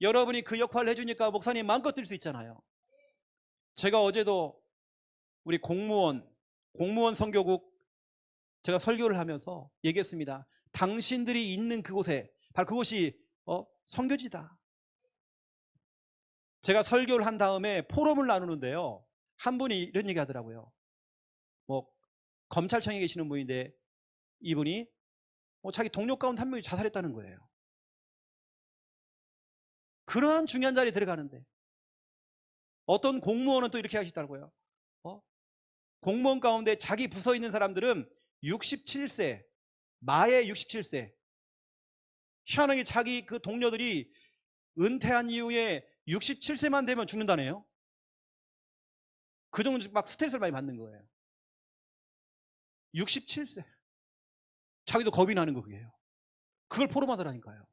여러분이 그 역할을 해주니까 목사님 마음껏 뛸 수 있잖아요. 제가 어제도 우리 공무원 선교국 제가 설교를 하면서 얘기했습니다. 당신들이 있는 그곳에, 바로 그곳이 선교지다. 제가 설교를 한 다음에 포럼을 나누는데요. 한 분이 이런 얘기 하더라고요. 뭐 검찰청에 계시는 분인데 이분이 자기 동료 가운데 한 명이 자살했다는 거예요. 그러한 중요한 자리에 들어가는데 어떤 공무원은 또 이렇게 하시더라고요. 공무원 가운데 자기 부서에 있는 사람들은 67세, 마에 67세. 희한하게 자기 그 동료들이 은퇴한 이후에 67세만 되면 죽는다네요. 그 정도 막 스트레스를 많이 받는 거예요. 67세. 자기도 겁이 나는 거예요. 그걸 포럼하더라니까요.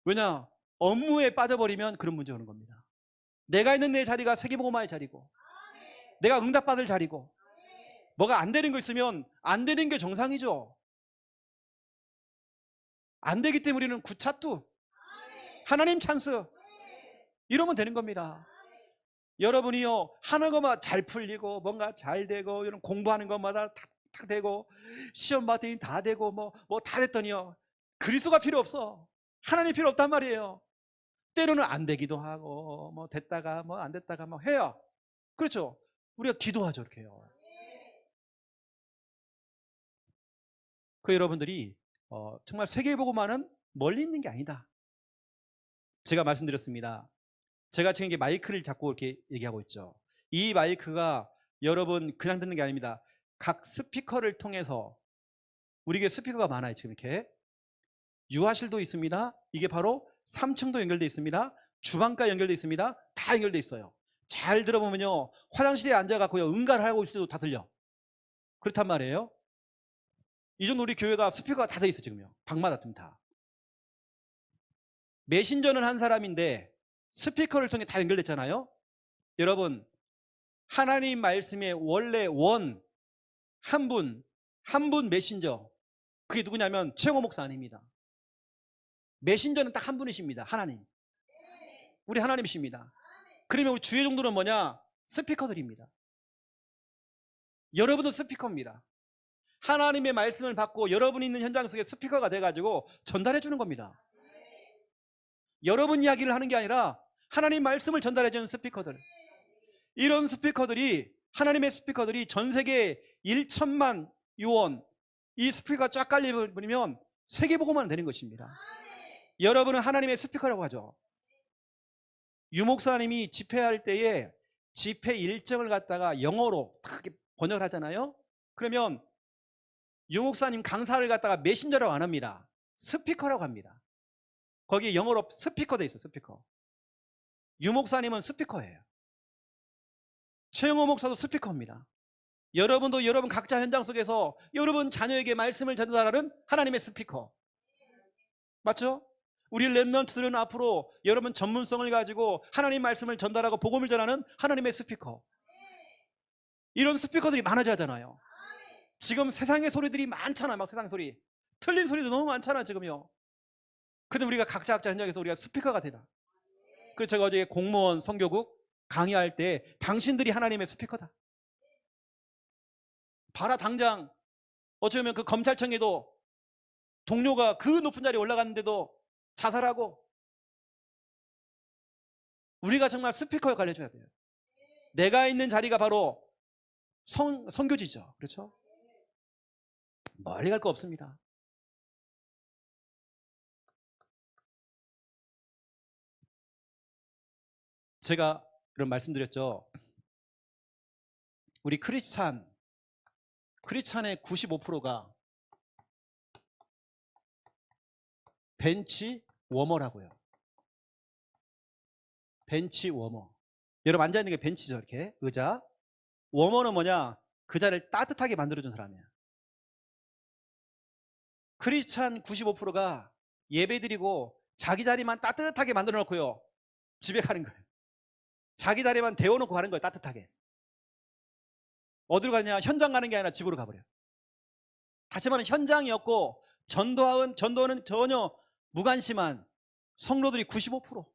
왜냐? 업무에 빠져버리면 그런 문제 오는 겁니다. 내가 있는 내 자리가 세계복음화의 자리고, 내가 응답받을 자리고, 뭐가 안 되는 거 있으면 안 되는 게 정상이죠. 안 되기 때문에 우리는 구차투, 하나님 찬스, 이러면 되는 겁니다. 여러분이요, 하는 것마다 잘 풀리고 뭔가 잘 되고 이런 공부하는 것마다 탁탁 되고 시험 봤더니 다 되고 뭐 다 됐더니요, 그리스도가 필요 없어. 하나님 필요 없단 말이에요. 때로는 안 되기도 하고 뭐 됐다가 뭐 안 됐다가 뭐 해요. 그렇죠? 우리가 기도하죠, 이렇게요. 그 여러분들이 정말 세계복음화는 멀리 있는 게 아니다. 제가 말씀드렸습니다. 제가 지금 이게 마이크를 잡고 이렇게 얘기하고 있죠. 이 마이크가 여러분 그냥 듣는 게 아닙니다. 각 스피커를 통해서, 우리에게 스피커가 많아요. 지금 이렇게 유아실도 있습니다. 이게 바로 3층도 연결되어 있습니다. 주방까지 연결되어 있습니다. 다 연결되어 있어요. 잘 들어보면요, 화장실에 앉아갖고 응가를 하고 있어도 다 들려. 그렇단 말이에요. 이 정도 우리 교회가 스피커가 다 돼 있어. 지금요, 방마다 다. 메신저는 한 사람인데 스피커를 통해 다 연결됐잖아요. 여러분, 하나님 말씀의 원래 한 분 메신저, 그게 누구냐면 최영호 목사 아닙니다. 메신저는 딱 한 분이십니다. 하나님. 우리 하나님이십니다. 그러면 우리 주의 종들은 뭐냐? 스피커들입니다. 여러분도 스피커입니다. 하나님의 말씀을 받고 여러분이 있는 현장 속에 스피커가 돼가지고 전달해 주는 겁니다. 여러분 이야기를 하는 게 아니라 하나님 말씀을 전달해 주는 스피커들. 이런 스피커들이, 하나님의 스피커들이 전 세계 1천만 유언, 이 스피커가 쫙 깔려버리면 세계복음화는 되는 것입니다. 여러분은 하나님의 스피커라고 하죠. 유 목사님이 집회할 때에 집회 일정을 갖다가 영어로 딱 번역을 하잖아요. 그러면 유 목사님 강사를 갖다가 메신저라고 안 합니다. 스피커라고 합니다. 거기에 영어로 스피커 돼 있어요. 스피커. 유 목사님은 스피커예요. 최영호 목사도 스피커입니다. 여러분도 여러분 각자 현장 속에서 여러분 자녀에게 말씀을 전달하는 하나님의 스피커. 맞죠? 우리 렘넌트들은 앞으로 여러분 전문성을 가지고 하나님 말씀을 전달하고 복음을 전하는 하나님의 스피커. 이런 스피커들이 많아져야잖아요. 지금 세상의 소리들이 많잖아. 막 세상 소리, 틀린 소리도 너무 많잖아 지금요. 근데 우리가 각자 현장에서 우리가 스피커가 되다. 그래서 제가 어제 공무원 선교국 강의할 때 당신들이 하나님의 스피커다. 봐라, 당장 어쩌면 그 검찰청에도 동료가 그 높은 자리에 올라갔는데도 자살하고. 우리가 정말 스피커 역할을 해줘야 돼요. 내가 있는 자리가 바로 선교지죠. 그렇죠? 멀리 갈 거 없습니다. 제가 이런 말씀드렸죠. 우리 크리스찬의 95%가 벤치 워머라고요. 벤치 워머. 여러분 앉아있는 게 벤치죠. 이렇게 의자. 워머는 뭐냐? 그 자리를 따뜻하게 만들어준 사람이야. 크리스찬 95%가 예배드리고 자기 자리만 따뜻하게 만들어 놓고요, 집에 가는 거예요. 자기 자리만 데워놓고 가는 거예요. 따뜻하게. 어디로 가느냐? 현장 가는 게 아니라 집으로 가버려요. 다시 말하면 현장이었고 전도는 전혀 무관심한 성도들이 95%.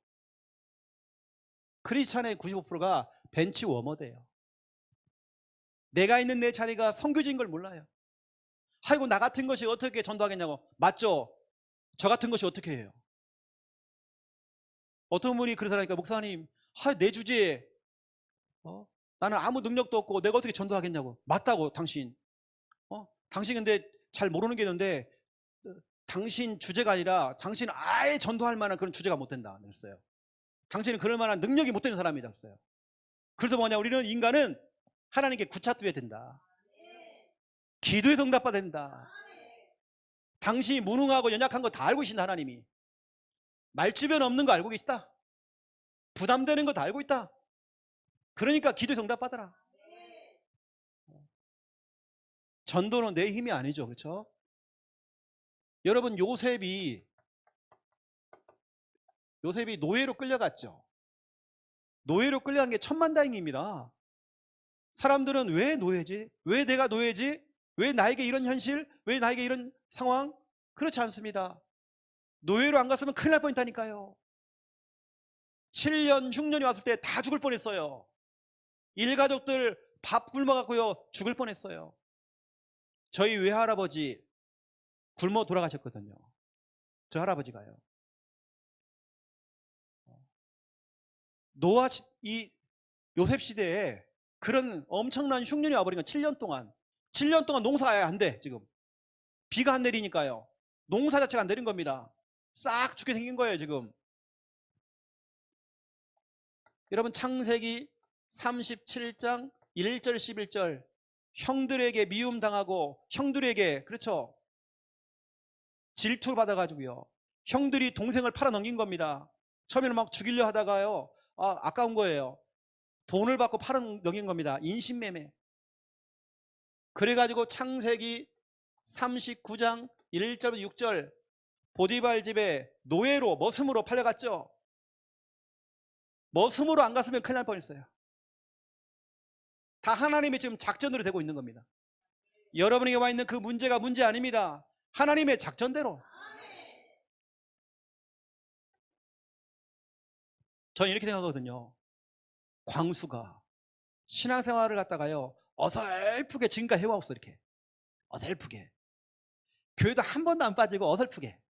크리스찬의 95%가 벤치 워머대예요. 내가 있는 내 자리가 선교지인 걸 몰라요. 아이고, 나 같은 것이 어떻게 전도하겠냐고. 맞죠? 저 같은 것이 어떻게 해요? 어떤 분이 그러더라니까, 목사님, 내 주제에 나는 아무 능력도 없고 내가 어떻게 전도하겠냐고. 맞다고, 당신. 당신 근데 잘 모르는 게 있는데, 당신 주제가 아니라 당신은 아예 전도할 만한 그런 주제가 못 된다 그랬어요. 당신은 그럴 만한 능력이 못 되는 사람이다 그랬어요. 그래서 뭐냐, 우리는 인간은 하나님께 구차투야 된다. 기도에 응답받아야 된다. 당신이 무능하고 연약한 거 다 알고 계신다. 하나님이 말주변 없는 거 알고 계시다. 부담되는 거 다 알고 있다. 그러니까 기도에 응답받아라. 전도는 내 힘이 아니죠, 그렇죠? 여러분, 요셉이 노예로 끌려갔죠. 노예로 끌려간 게 천만다행입니다. 사람들은 왜 노예지? 왜 내가 노예지? 왜 나에게 이런 현실? 왜 나에게 이런 상황? 그렇지 않습니다. 노예로 안 갔으면 큰일 날 뻔했다니까요. 7년 흉년이 왔을 때 다 죽을 뻔했어요. 일가족들 밥 굶어갖고요 죽을 뻔했어요. 저희 외할아버지 굶어 돌아가셨거든요. 저 할아버지가요. 이 요셉 시대에 그런 엄청난 흉년이 와버린 건 7년 동안 농사가 안 돼. 지금 비가 안 내리니까요. 농사 자체가 안 내린 겁니다. 싹 죽게 생긴 거예요 지금. 여러분, 창세기 37장 1절 11절, 형들에게 미움당하고 형들에게, 그렇죠, 질투를 받아가지고요, 형들이 동생을 팔아넘긴 겁니다. 처음에는 막 죽이려 하다가요, 아까운 거예요. 돈을 받고 팔아넘긴 겁니다. 인신매매. 그래가지고 창세기 39장 1절 6절, 보디발 집에 노예로, 머슴으로 팔려갔죠. 머슴으로 안 갔으면 큰일 날 뻔했어요. 다 하나님의 지금 작전으로 되고 있는 겁니다. 여러분에게 와 있는 그 문제가 문제 아닙니다. 하나님의 작전대로. 저는 이렇게 생각하거든요. 광수가 신앙생활을 갖다가요 어설프게 지금까지 해왔어. 이렇게 어설프게 교회도 한 번도 안 빠지고 어설프게.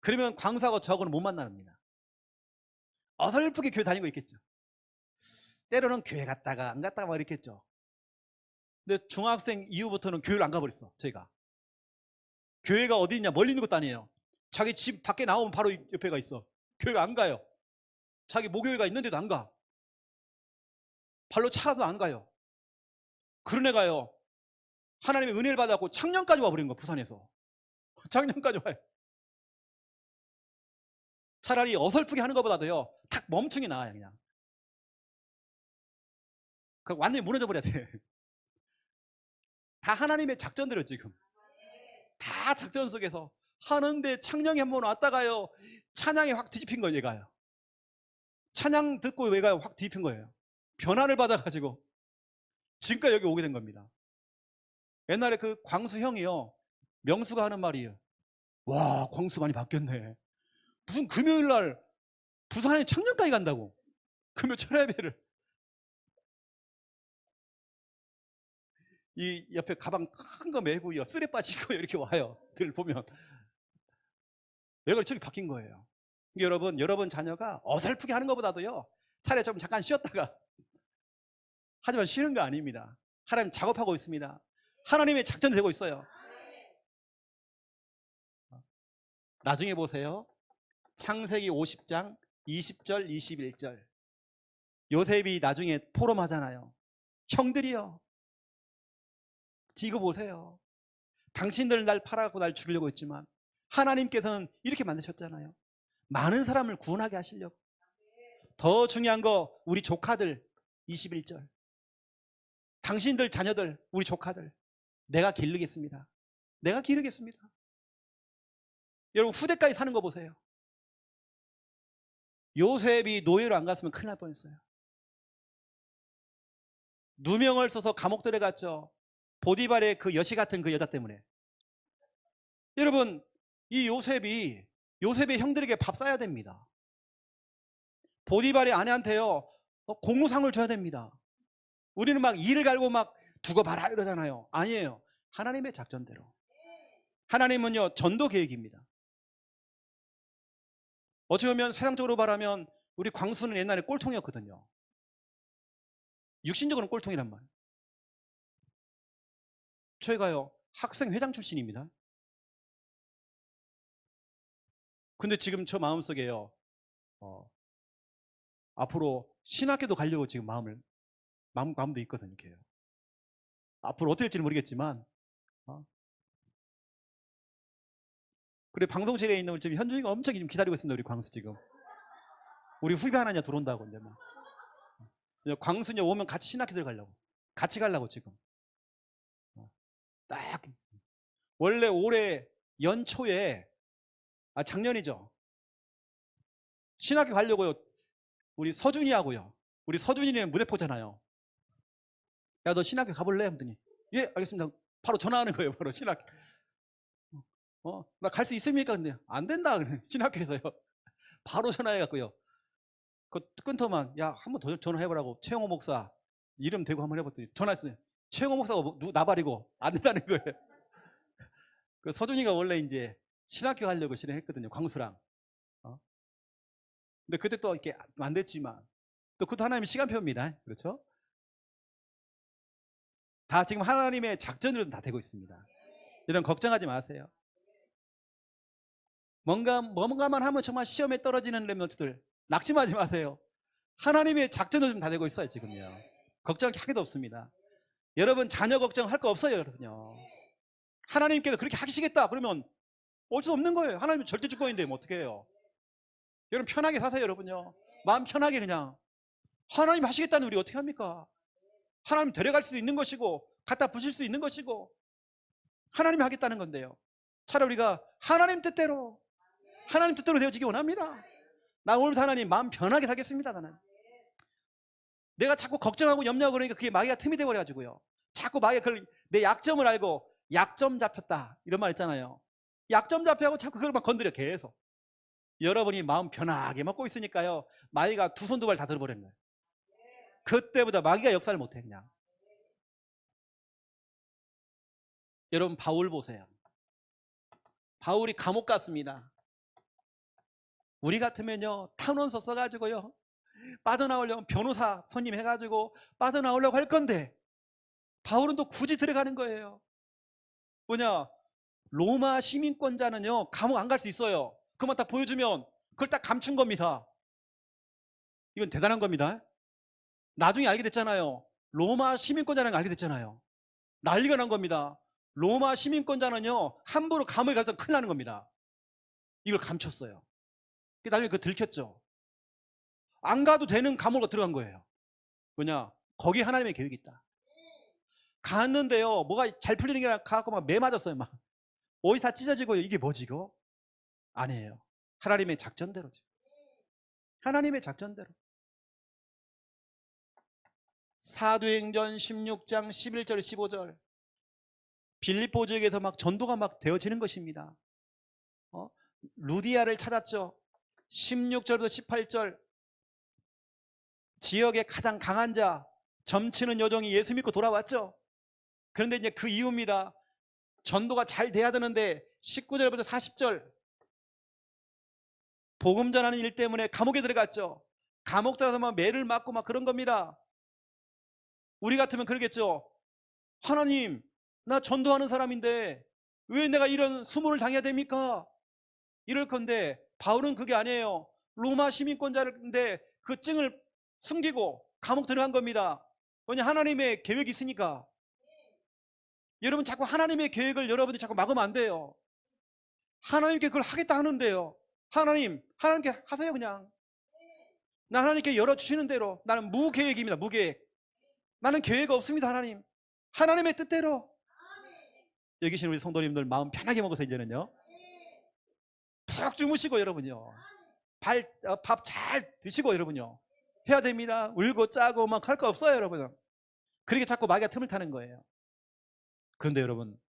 그러면 광수하고 저하고는 못 만납니다. 어설프게 교회 다니고 있겠죠. 때로는 교회 갔다가 안 갔다가 막 이랬겠죠. 근데 중학생 이후부터는 교회를 안 가버렸어. 저희가 교회가 어디 있냐, 멀리 있는 것도 아니에요. 자기 집 밖에 나오면 바로 옆에가 있어. 교회가 안 가요. 자기 모교회가 있는데도 안 가. 발로 차도 안 가요. 그런 애가요 하나님의 은혜를 받았고 창녕까지 와버린 거야. 부산에서 창녕까지 와요. 차라리 어설프게 하는 것보다도요 탁 멈춤이 나와요. 그냥 완전히 무너져 버려야 돼. 다 하나님의 작전대로 지금 다 작전 속에서 하는데, 창녕에 한번 왔다가요 찬양에 확 뒤집힌 거예요. 얘가요 찬양 듣고 얘가 확 뒤집힌 거예요. 변화를 받아가지고 지금까지 여기 오게 된 겁니다. 옛날에 그 광수 형이요 명수가 하는 말이에요. 와, 광수 많이 바뀌었네. 무슨 금요일날 부산에 창녕까지 간다고. 금요 철야예배를. 이 옆에 가방 큰 거 메고요 쓰레 빠지고 이렇게 와요. 들 보면 왜 그래? 저기 바뀐 거예요. 여러분 자녀가 어설프게 하는 것보다도요 차라리 좀 잠깐 쉬었다가, 하지만 쉬는 거 아닙니다. 하나님 작업하고 있습니다. 하나님의 작전이 되고 있어요. 나중에 보세요. 창세기 50장 20절 21절, 요셉이 나중에 포럼하잖아요. 형들이요, 이거 보세요. 당신들 날 팔아갖고 날 죽이려고 했지만 하나님께서는 이렇게 만드셨잖아요. 많은 사람을 구원하게 하시려고. 더 중요한 거, 우리 조카들 21절, 당신들 자녀들, 우리 조카들 내가 기르겠습니다. 내가 기르겠습니다. 여러분, 후대까지 사는 거 보세요. 요셉이 노예로 안 갔으면 큰일 날 뻔했어요. 누명을 써서 감옥 들어갔죠. 보디발의 그 여시 같은 그 여자 때문에. 여러분, 이 요셉의 형들에게 밥 싸야 됩니다. 보디발의 아내한테요 공무상을 줘야 됩니다. 우리는 막 이를 갈고 막 두고 봐라 이러잖아요. 아니에요. 하나님의 작전대로. 하나님은요 전도 계획입니다. 어찌 보면 세상적으로 말하면 우리 광수는 옛날에 꼴통이었거든요. 육신적으로는 꼴통이란 말이에요. 저희가요 학생회장 출신입니다. 근데 지금 저 마음속에요 앞으로 신학교도 가려고 지금 마음도 있거든요. 이렇게요. 앞으로 어떻게 될지는 모르겠지만 그래 방송실에 있는 우리 지금 현준이가 엄청 지금 기다리고 있습니다. 우리 광수 지금 우리 후배 하나 들어온다고 이제 막 광수녀 오면 같이 신학교 들어가려고 같이 가려고 지금 딱 원래 올해 연초에 작년이죠. 신학교 가려고요. 우리 서준이하고요. 우리 서준이는 무대포잖아요. 야 너 신학교 가볼래? 했더니 예 알겠습니다. 바로 전화하는 거예요. 바로 신학교. 나 갈 수 있습니까? 근데 안 된다. 신학교에서요. 바로 전화해갖고요. 그 끊더만 야 한번 더 전화해보라고 최영호 목사 이름 대고 한번 해봤더니 전화했어요. 최영호 목사가 나발이고 안 된다는 거예요. 그 서준이가 원래 이제 신학교 가려고 실행했거든요. 광수랑. 근데 그때 또 이렇게 안 됐지만 또 그것도 하나님의 시간표입니다. 그렇죠? 다 지금 하나님의 작전으로 다 되고 있습니다. 이런 걱정하지 마세요. 뭔가만 하면 정말 시험에 떨어지는 렘넌트들 낙심하지 마세요. 하나님의 작전으로 좀 다 되고 있어요. 지금요. 걱정할 게 하나도 없습니다. 여러분 자녀 걱정할 거 없어요. 여러분요. 하나님께서 그렇게 하시겠다 그러면 어쩔 수 없는 거예요. 하나님은 절대 주권인데 뭐 어떻게 해요. 여러분 편하게 사세요. 여러분요. 마음 편하게 그냥 하나님 하시겠다는 우리 어떻게 합니까? 하나님 데려갈 수 있는 것이고 갖다 부실 수 있는 것이고 하나님이 하겠다는 건데요. 차라리 우리가 하나님 뜻대로 되어지기 원합니다. 나 오늘부터 하나님 마음 편하게 살겠습니다. 나는 내가 자꾸 걱정하고 염려하고 그러니까 그게 마귀가 틈이 돼버려가지고요. 자꾸 마귀가 내 약점을 알고 약점 잡혔다 이런 말 있잖아요. 약점 잡혀하고 자꾸 그걸 막 건드려 계속. 여러분이 마음 편하게 먹고 있으니까요. 마귀가 두 손 두 발 다 들어버리는 거예요. 그때보다 마귀가 역사를 못해 그냥. 여러분 바울 보세요. 바울이 감옥 갔습니다. 우리 같으면요 탄원서 써가지고요 빠져나오려면 변호사 손님 해가지고 빠져나오려고 할 건데 바울은 또 굳이 들어가는 거예요. 뭐냐 로마 시민권자는요 감옥 안 갈 수 있어요. 그만 다 보여주면 그걸 딱 감춘 겁니다. 이건 대단한 겁니다. 나중에 알게 됐잖아요. 로마 시민권자라는 걸 알게 됐잖아요. 난리가 난 겁니다. 로마 시민권자는요 함부로 감옥에 가서 큰일 나는 겁니다. 이걸 감췄어요. 나중에 그거 들켰죠. 안 가도 되는 감옥으로 들어간 거예요. 뭐냐 거기 하나님의 계획이 있다. 갔는데요 뭐가 잘 풀리는 게 아니라 가갖고 막 매 맞았어요. 막 옷이 다 찢어지고 이게 뭐지 이거? 아니에요. 하나님의 작전대로죠. 하나님의 작전대로. 사도행전 16장 11절 15절 빌립보 지역에서 막 전도가 막 되어지는 것입니다. 루디아를 찾았죠. 16절부터 18절 지역의 가장 강한 자 점치는 여종이 예수 믿고 돌아왔죠. 그런데 이제 그 이유입니다. 전도가 잘 돼야 되는데 19절부터 40절 복음 전하는 일 때문에 감옥에 들어갔죠. 감옥 들어가서 막 매를 맞고 막 그런 겁니다. 우리 같으면 그러겠죠. 하나님 나 전도하는 사람인데 왜 내가 이런 수모를 당해야 됩니까? 이럴 건데 바울은 그게 아니에요. 로마 시민권자인데 그 증을 숨기고 감옥 들어간 겁니다. 왜냐 하나님의 계획이 있으니까. 여러분 자꾸 하나님의 계획을 여러분이 자꾸 막으면 안 돼요. 하나님께 그걸 하겠다 하는데요. 하나님께 하세요 그냥. 나 하나님께 열어주시는 대로. 나는 무계획입니다. 무계획. 나는 계획 없습니다. 하나님의 뜻대로. 여기 계신 우리 성도님들 마음 편하게 먹어서 이제는요 푹 주무시고 여러분요 밥 잘 드시고 여러분요 해야 됩니다. 울고 짜고 막 할 거 없어요 여러분. 그렇게 자꾸 마귀가 틈을 타는 거예요. 그런데 여러분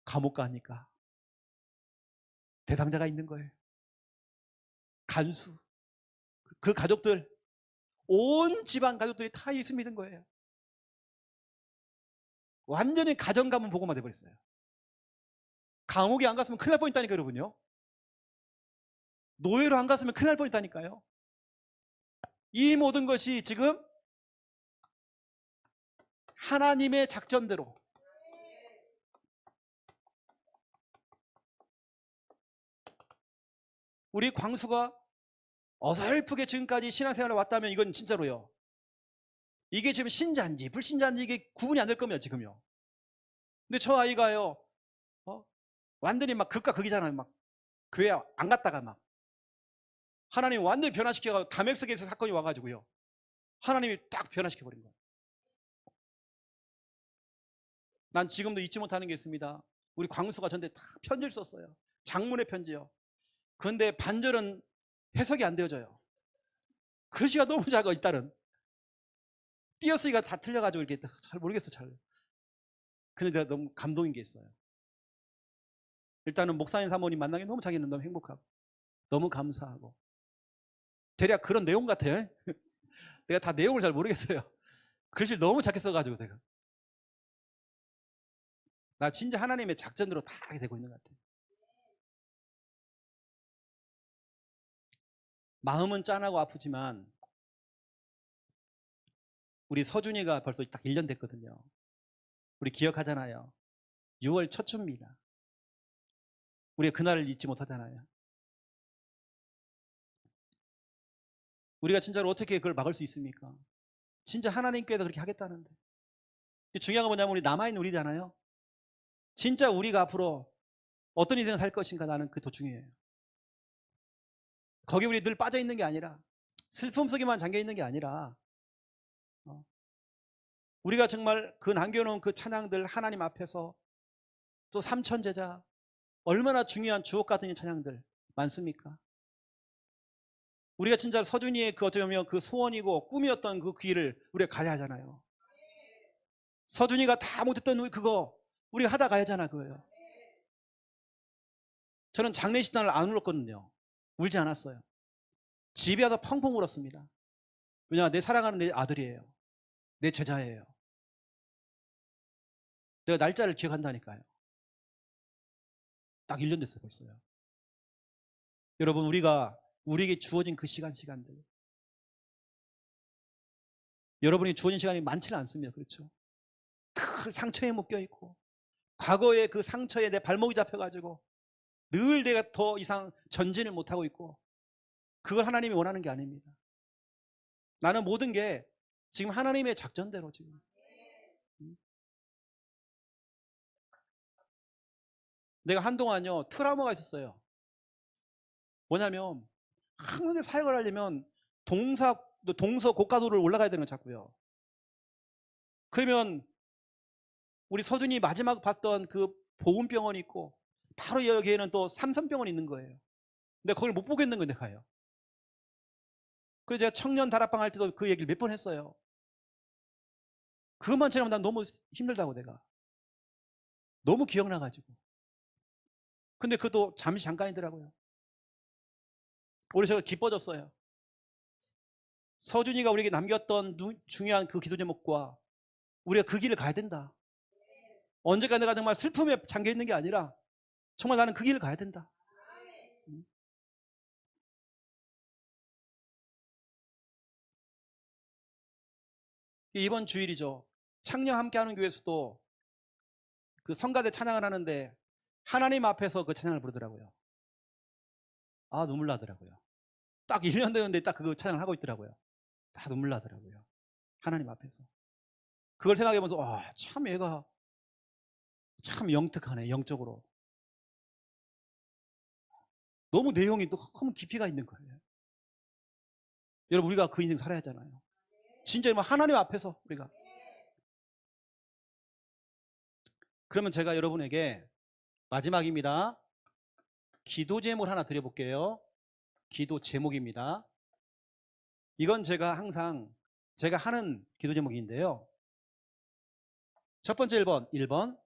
감옥 가니까 대상자가 있는 거예요. 간수 그 가족들 온 집안 가족들이 다 예수 믿은 거예요. 완전히 가정가문 보고만 돼버렸어요. 감옥에 안 갔으면 큰일 날 뻔했다니까 여러분요. 노예로 안 갔으면 큰일 날 뻔했다니까요. 이 모든 것이 지금 하나님의 작전대로 우리 광수가 어설프게 지금까지 신앙생활을 왔다면 이건 진짜로요. 이게 지금 신자인지 불신자인지 이게 구분이 안 될 겁니다, 지금요. 근데 저 아이가요, 완전히 막 극과 극이잖아요. 막 교회 안 갔다가 막 하나님이 완전히 변화시켜가지고 다맥스에서 사건이 와가지고요. 하나님이 딱 변화시켜버린 거예요. 난 지금도 잊지 못하는 게 있습니다. 우리 광수가 저한테 다 편지를 썼어요. 장문의 편지요. 그런데 반절은 해석이 안 되어져요. 글씨가 너무 작아, 이딸은. 띄어쓰기가 다 틀려가지고 이렇게 잘 모르겠어, 잘. 근데 내가 너무 감동인 게 있어요. 일단은 목사님 사모님 만나기 너무 자기는 너무 행복하고 너무 감사하고 대략 그런 내용 같아요. 내가 다 내용을 잘 모르겠어요. 글씨를 너무 작게 써가지고 내가. 나 진짜 하나님의 작전대로 다 하게 되고 있는 것 같아요. 마음은 짠하고 아프지만 우리 서준이가 벌써 딱 1년 됐거든요. 우리 기억하잖아요. 6월 첫 주입니다. 우리가 그날을 잊지 못하잖아요. 우리가 진짜로 어떻게 그걸 막을 수 있습니까? 진짜 하나님께서 그렇게 하겠다는데. 중요한 건 뭐냐면 우리 남아있는 우리잖아요. 진짜 우리가 앞으로 어떤 인생을 살 것인가, 나는 그게 더 중요해요. 거기 우리 늘 빠져있는 게 아니라, 슬픔 속에만 잠겨있는 게 아니라, 우리가 정말 그 남겨놓은 그 찬양들 하나님 앞에서, 또 삼천제자, 얼마나 중요한 주옥 같은 찬양들 많습니까? 우리가 진짜 서준이의 그 어쩌면 그 소원이고 꿈이었던 그 길을 우리가 가야 하잖아요. 서준이가 다 못했던 그거 우리가 하다 가야 하잖아, 그거예요. 저는 장례식 날 안 울었거든요. 울지 않았어요. 집에 와서 펑펑 울었습니다. 왜냐하면 내 사랑하는 내 아들이에요. 내 제자예요. 내가 날짜를 기억한다니까요. 딱 1년 됐어요, 벌써요. 여러분, 우리에게 주어진 그 시간들, 여러분이 주어진 시간이 많지는 않습니다. 그렇죠? 그 상처에 묶여있고 과거의 그 상처에 내 발목이 잡혀가지고 늘 내가 더 이상 전진을 못하고 있고, 그걸 하나님이 원하는 게 아닙니다. 나는 모든 게 지금 하나님의 작전대로 지금. 내가 한동안요 트라우마가 있었어요. 뭐냐면 하나님 사역을 하려면 동서 고가도를 올라가야 되는 거 자꾸요. 그러면 우리 서준이 마지막 봤던 그 보훈병원이 있고 바로 여기에는 또 삼성병원이 있는 거예요. 근데 거길 못 보겠는 거예요, 내가요. 그래서 제가 청년 다락방 할 때도 그 얘기를 몇 번 했어요. 그것만 지나면 난 너무 힘들다고, 내가 너무 기억나가지고. 근데 그것도 잠시 잠깐이더라고요. 우리 제가 기뻐졌어요. 서준이가 우리에게 남겼던 중요한 그 기도 제목과 우리가 그 길을 가야 된다. 언제까 내가 정말 슬픔에 잠겨있는 게 아니라 정말 나는 그 길을 가야 된다. 이번 주일이죠. 창녕 함께하는 교회에서도 그 성가대 찬양을 하는데 하나님 앞에서 그 찬양을 부르더라고요. 아, 눈물 나더라고요. 딱 1년 되는데 딱 그 찬양을 하고 있더라고요. 다 눈물 나더라고요. 하나님 앞에서. 그걸 생각해보면서 참 얘가 참 영특하네, 영적으로. 너무 내용이 너무 깊이가 있는 거예요. 여러분, 우리가 그 인생 살아야 하잖아요. 진짜 하나님 앞에서 우리가. 그러면 제가 여러분에게 마지막입니다. 기도 제목을 하나 드려볼게요. 기도 제목입니다. 이건 제가 항상 제가 하는 기도 제목인데요. 첫 번째 1번.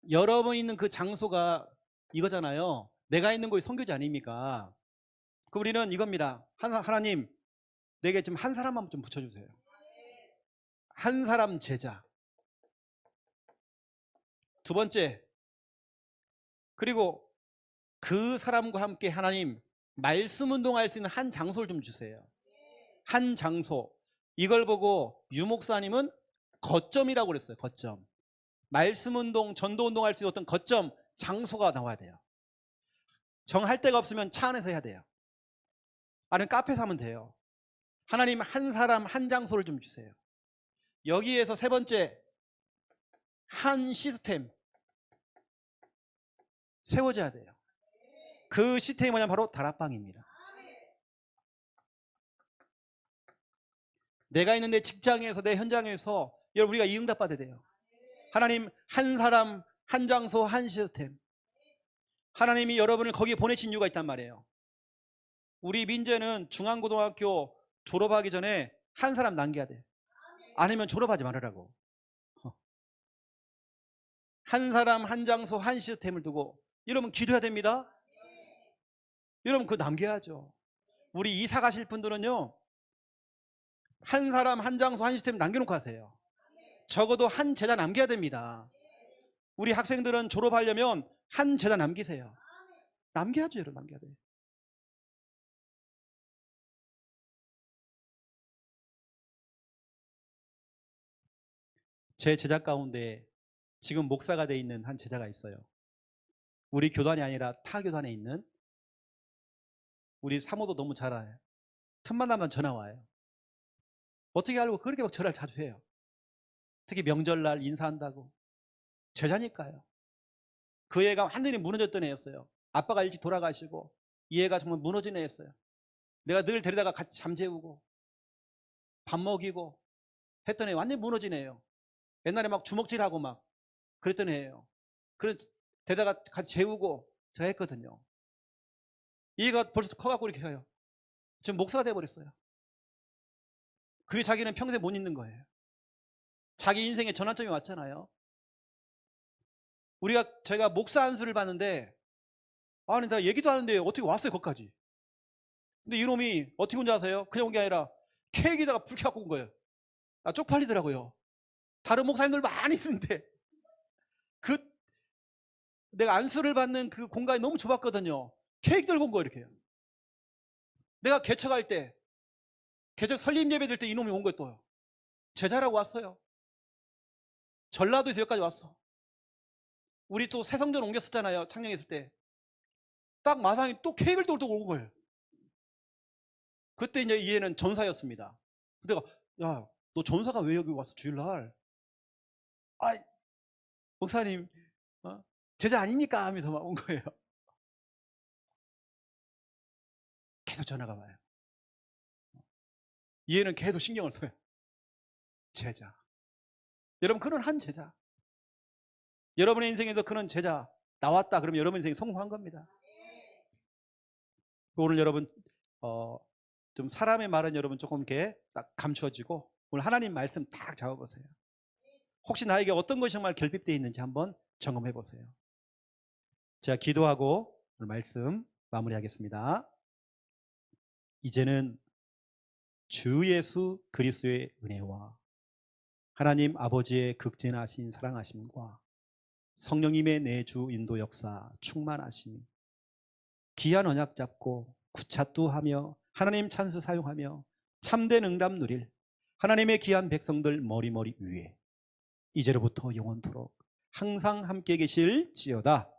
여러분 있는 그 장소가 이거잖아요. 내가 있는 곳이 선교지 아닙니까? 그 우리는 이겁니다. 하나님, 내게 좀 한 사람만 좀 붙여주세요. 한 사람 제자. 두 번째, 그리고 그 사람과 함께 하나님 말씀 운동할 수 있는 한 장소를 좀 주세요. 한 장소. 이걸 보고 유 목사님은 거점이라고 그랬어요. 거점. 말씀 운동, 전도 운동할 수 있는 어떤 거점, 장소가 나와야 돼요. 정할 데가 없으면 차 안에서 해야 돼요. 아니면 카페에서 하면 돼요. 하나님 한 사람 한 장소를 좀 주세요. 여기에서 세 번째, 한 시스템 세워져야 돼요. 그 시스템이 뭐냐면 바로 다락방입니다. 내가 있는 내 직장에서, 내 현장에서 여러분 우리가 이 응답 받아야 돼요. 하나님 한 사람 한 장소 한 시스템. 하나님이 여러분을 거기에 보내신 이유가 있단 말이에요. 우리 민재는 중앙고등학교 졸업하기 전에 한 사람 남겨야 돼. 아니면 졸업하지 말으라고. 한 사람 한 장소 한 시스템을 두고 여러분 기도해야 됩니다. 여러분 그거 남겨야죠. 우리 이사 가실 분들은요, 한 사람 한 장소 한 시스템 남겨놓고 하세요. 적어도 한 제자 남겨야 됩니다. 우리 학생들은 졸업하려면 한 제자 남기세요. 남겨야죠. 여러분 남겨야 돼요. 제 제자 가운데 지금 목사가 돼 있는 한 제자가 있어요. 우리 교단이 아니라 타 교단에 있는, 우리 사모도 너무 잘 알아요. 틈만 나면 전화 와요. 어떻게 알고 그렇게 막 전화를 자주 해요. 특히 명절날 인사한다고. 제자니까요. 그 애가 완전히 무너졌던 애였어요. 아빠가 일찍 돌아가시고 이 애가 정말 무너진 애였어요. 내가 늘 데리다가 같이 잠재우고 밥 먹이고 했던 애, 완전히 무너진 애예요. 옛날에 막 주먹질하고 막 그랬던 애예요. 그래서 데다가 같이 재우고 제가 했거든요. 이 애가 벌써 커갖고 이렇게 해요. 지금 목사가 돼버렸어요. 그게 자기는 평생 못 잊는 거예요. 자기 인생의 전환점이 왔잖아요. 제가 목사 안수를 받는데, 아니 나 얘기도 하는데 어떻게 왔어요 거기까지. 근데 이놈이 어떻게 온 줄 아세요? 그냥 온 게 아니라 케이크에다가 불 켜갖고 온 거예요. 나 쪽팔리더라고요. 다른 목사님들 많이 있는데 내가 안수를 받는 그 공간이 너무 좁았거든요. 케이크 들고 온 거예요. 이렇게. 내가 개척할 때, 개척 설립 예배 될 때 이놈이 온 거예요. 또요. 제자라고 왔어요. 전라도에서 여기까지 왔어. 우리 또 새성전 옮겼었잖아요. 창녕에 있을 때. 딱 마상이 또 케이크를 돌고 온 거예요. 그때 이제 이 애는 전사였습니다. 내가, 야, 너 전사가 왜 여기 왔어 주일날? 아이, 목사님, 제자 아닙니까? 하면서 막 온 거예요. 계속 전화가 와요. 이 애는 계속 신경을 써요. 제자. 여러분, 그런 한 제자. 여러분의 인생에서 그런 제자 나왔다 그러면 여러분 인생이 성공한 겁니다. 오늘 여러분 좀 사람의 말은 여러분 조금 이렇게 딱 감추어지고 오늘 하나님 말씀 딱 잡아보세요. 혹시 나에게 어떤 것이 정말 결핍되어 있는지 한번 점검해 보세요. 제가 기도하고 오늘 말씀 마무리하겠습니다. 이제는 주 예수 그리스도의 은혜와 하나님 아버지의 극진하신 사랑하심과 성령님의 내주 인도 역사 충만하심이 귀한 언약 잡고 구차투하며 하나님 찬스 사용하며 참된 응답 누릴 하나님의 귀한 백성들 머리머리 위에 이제로부터 영원토록 항상 함께 계실지어다.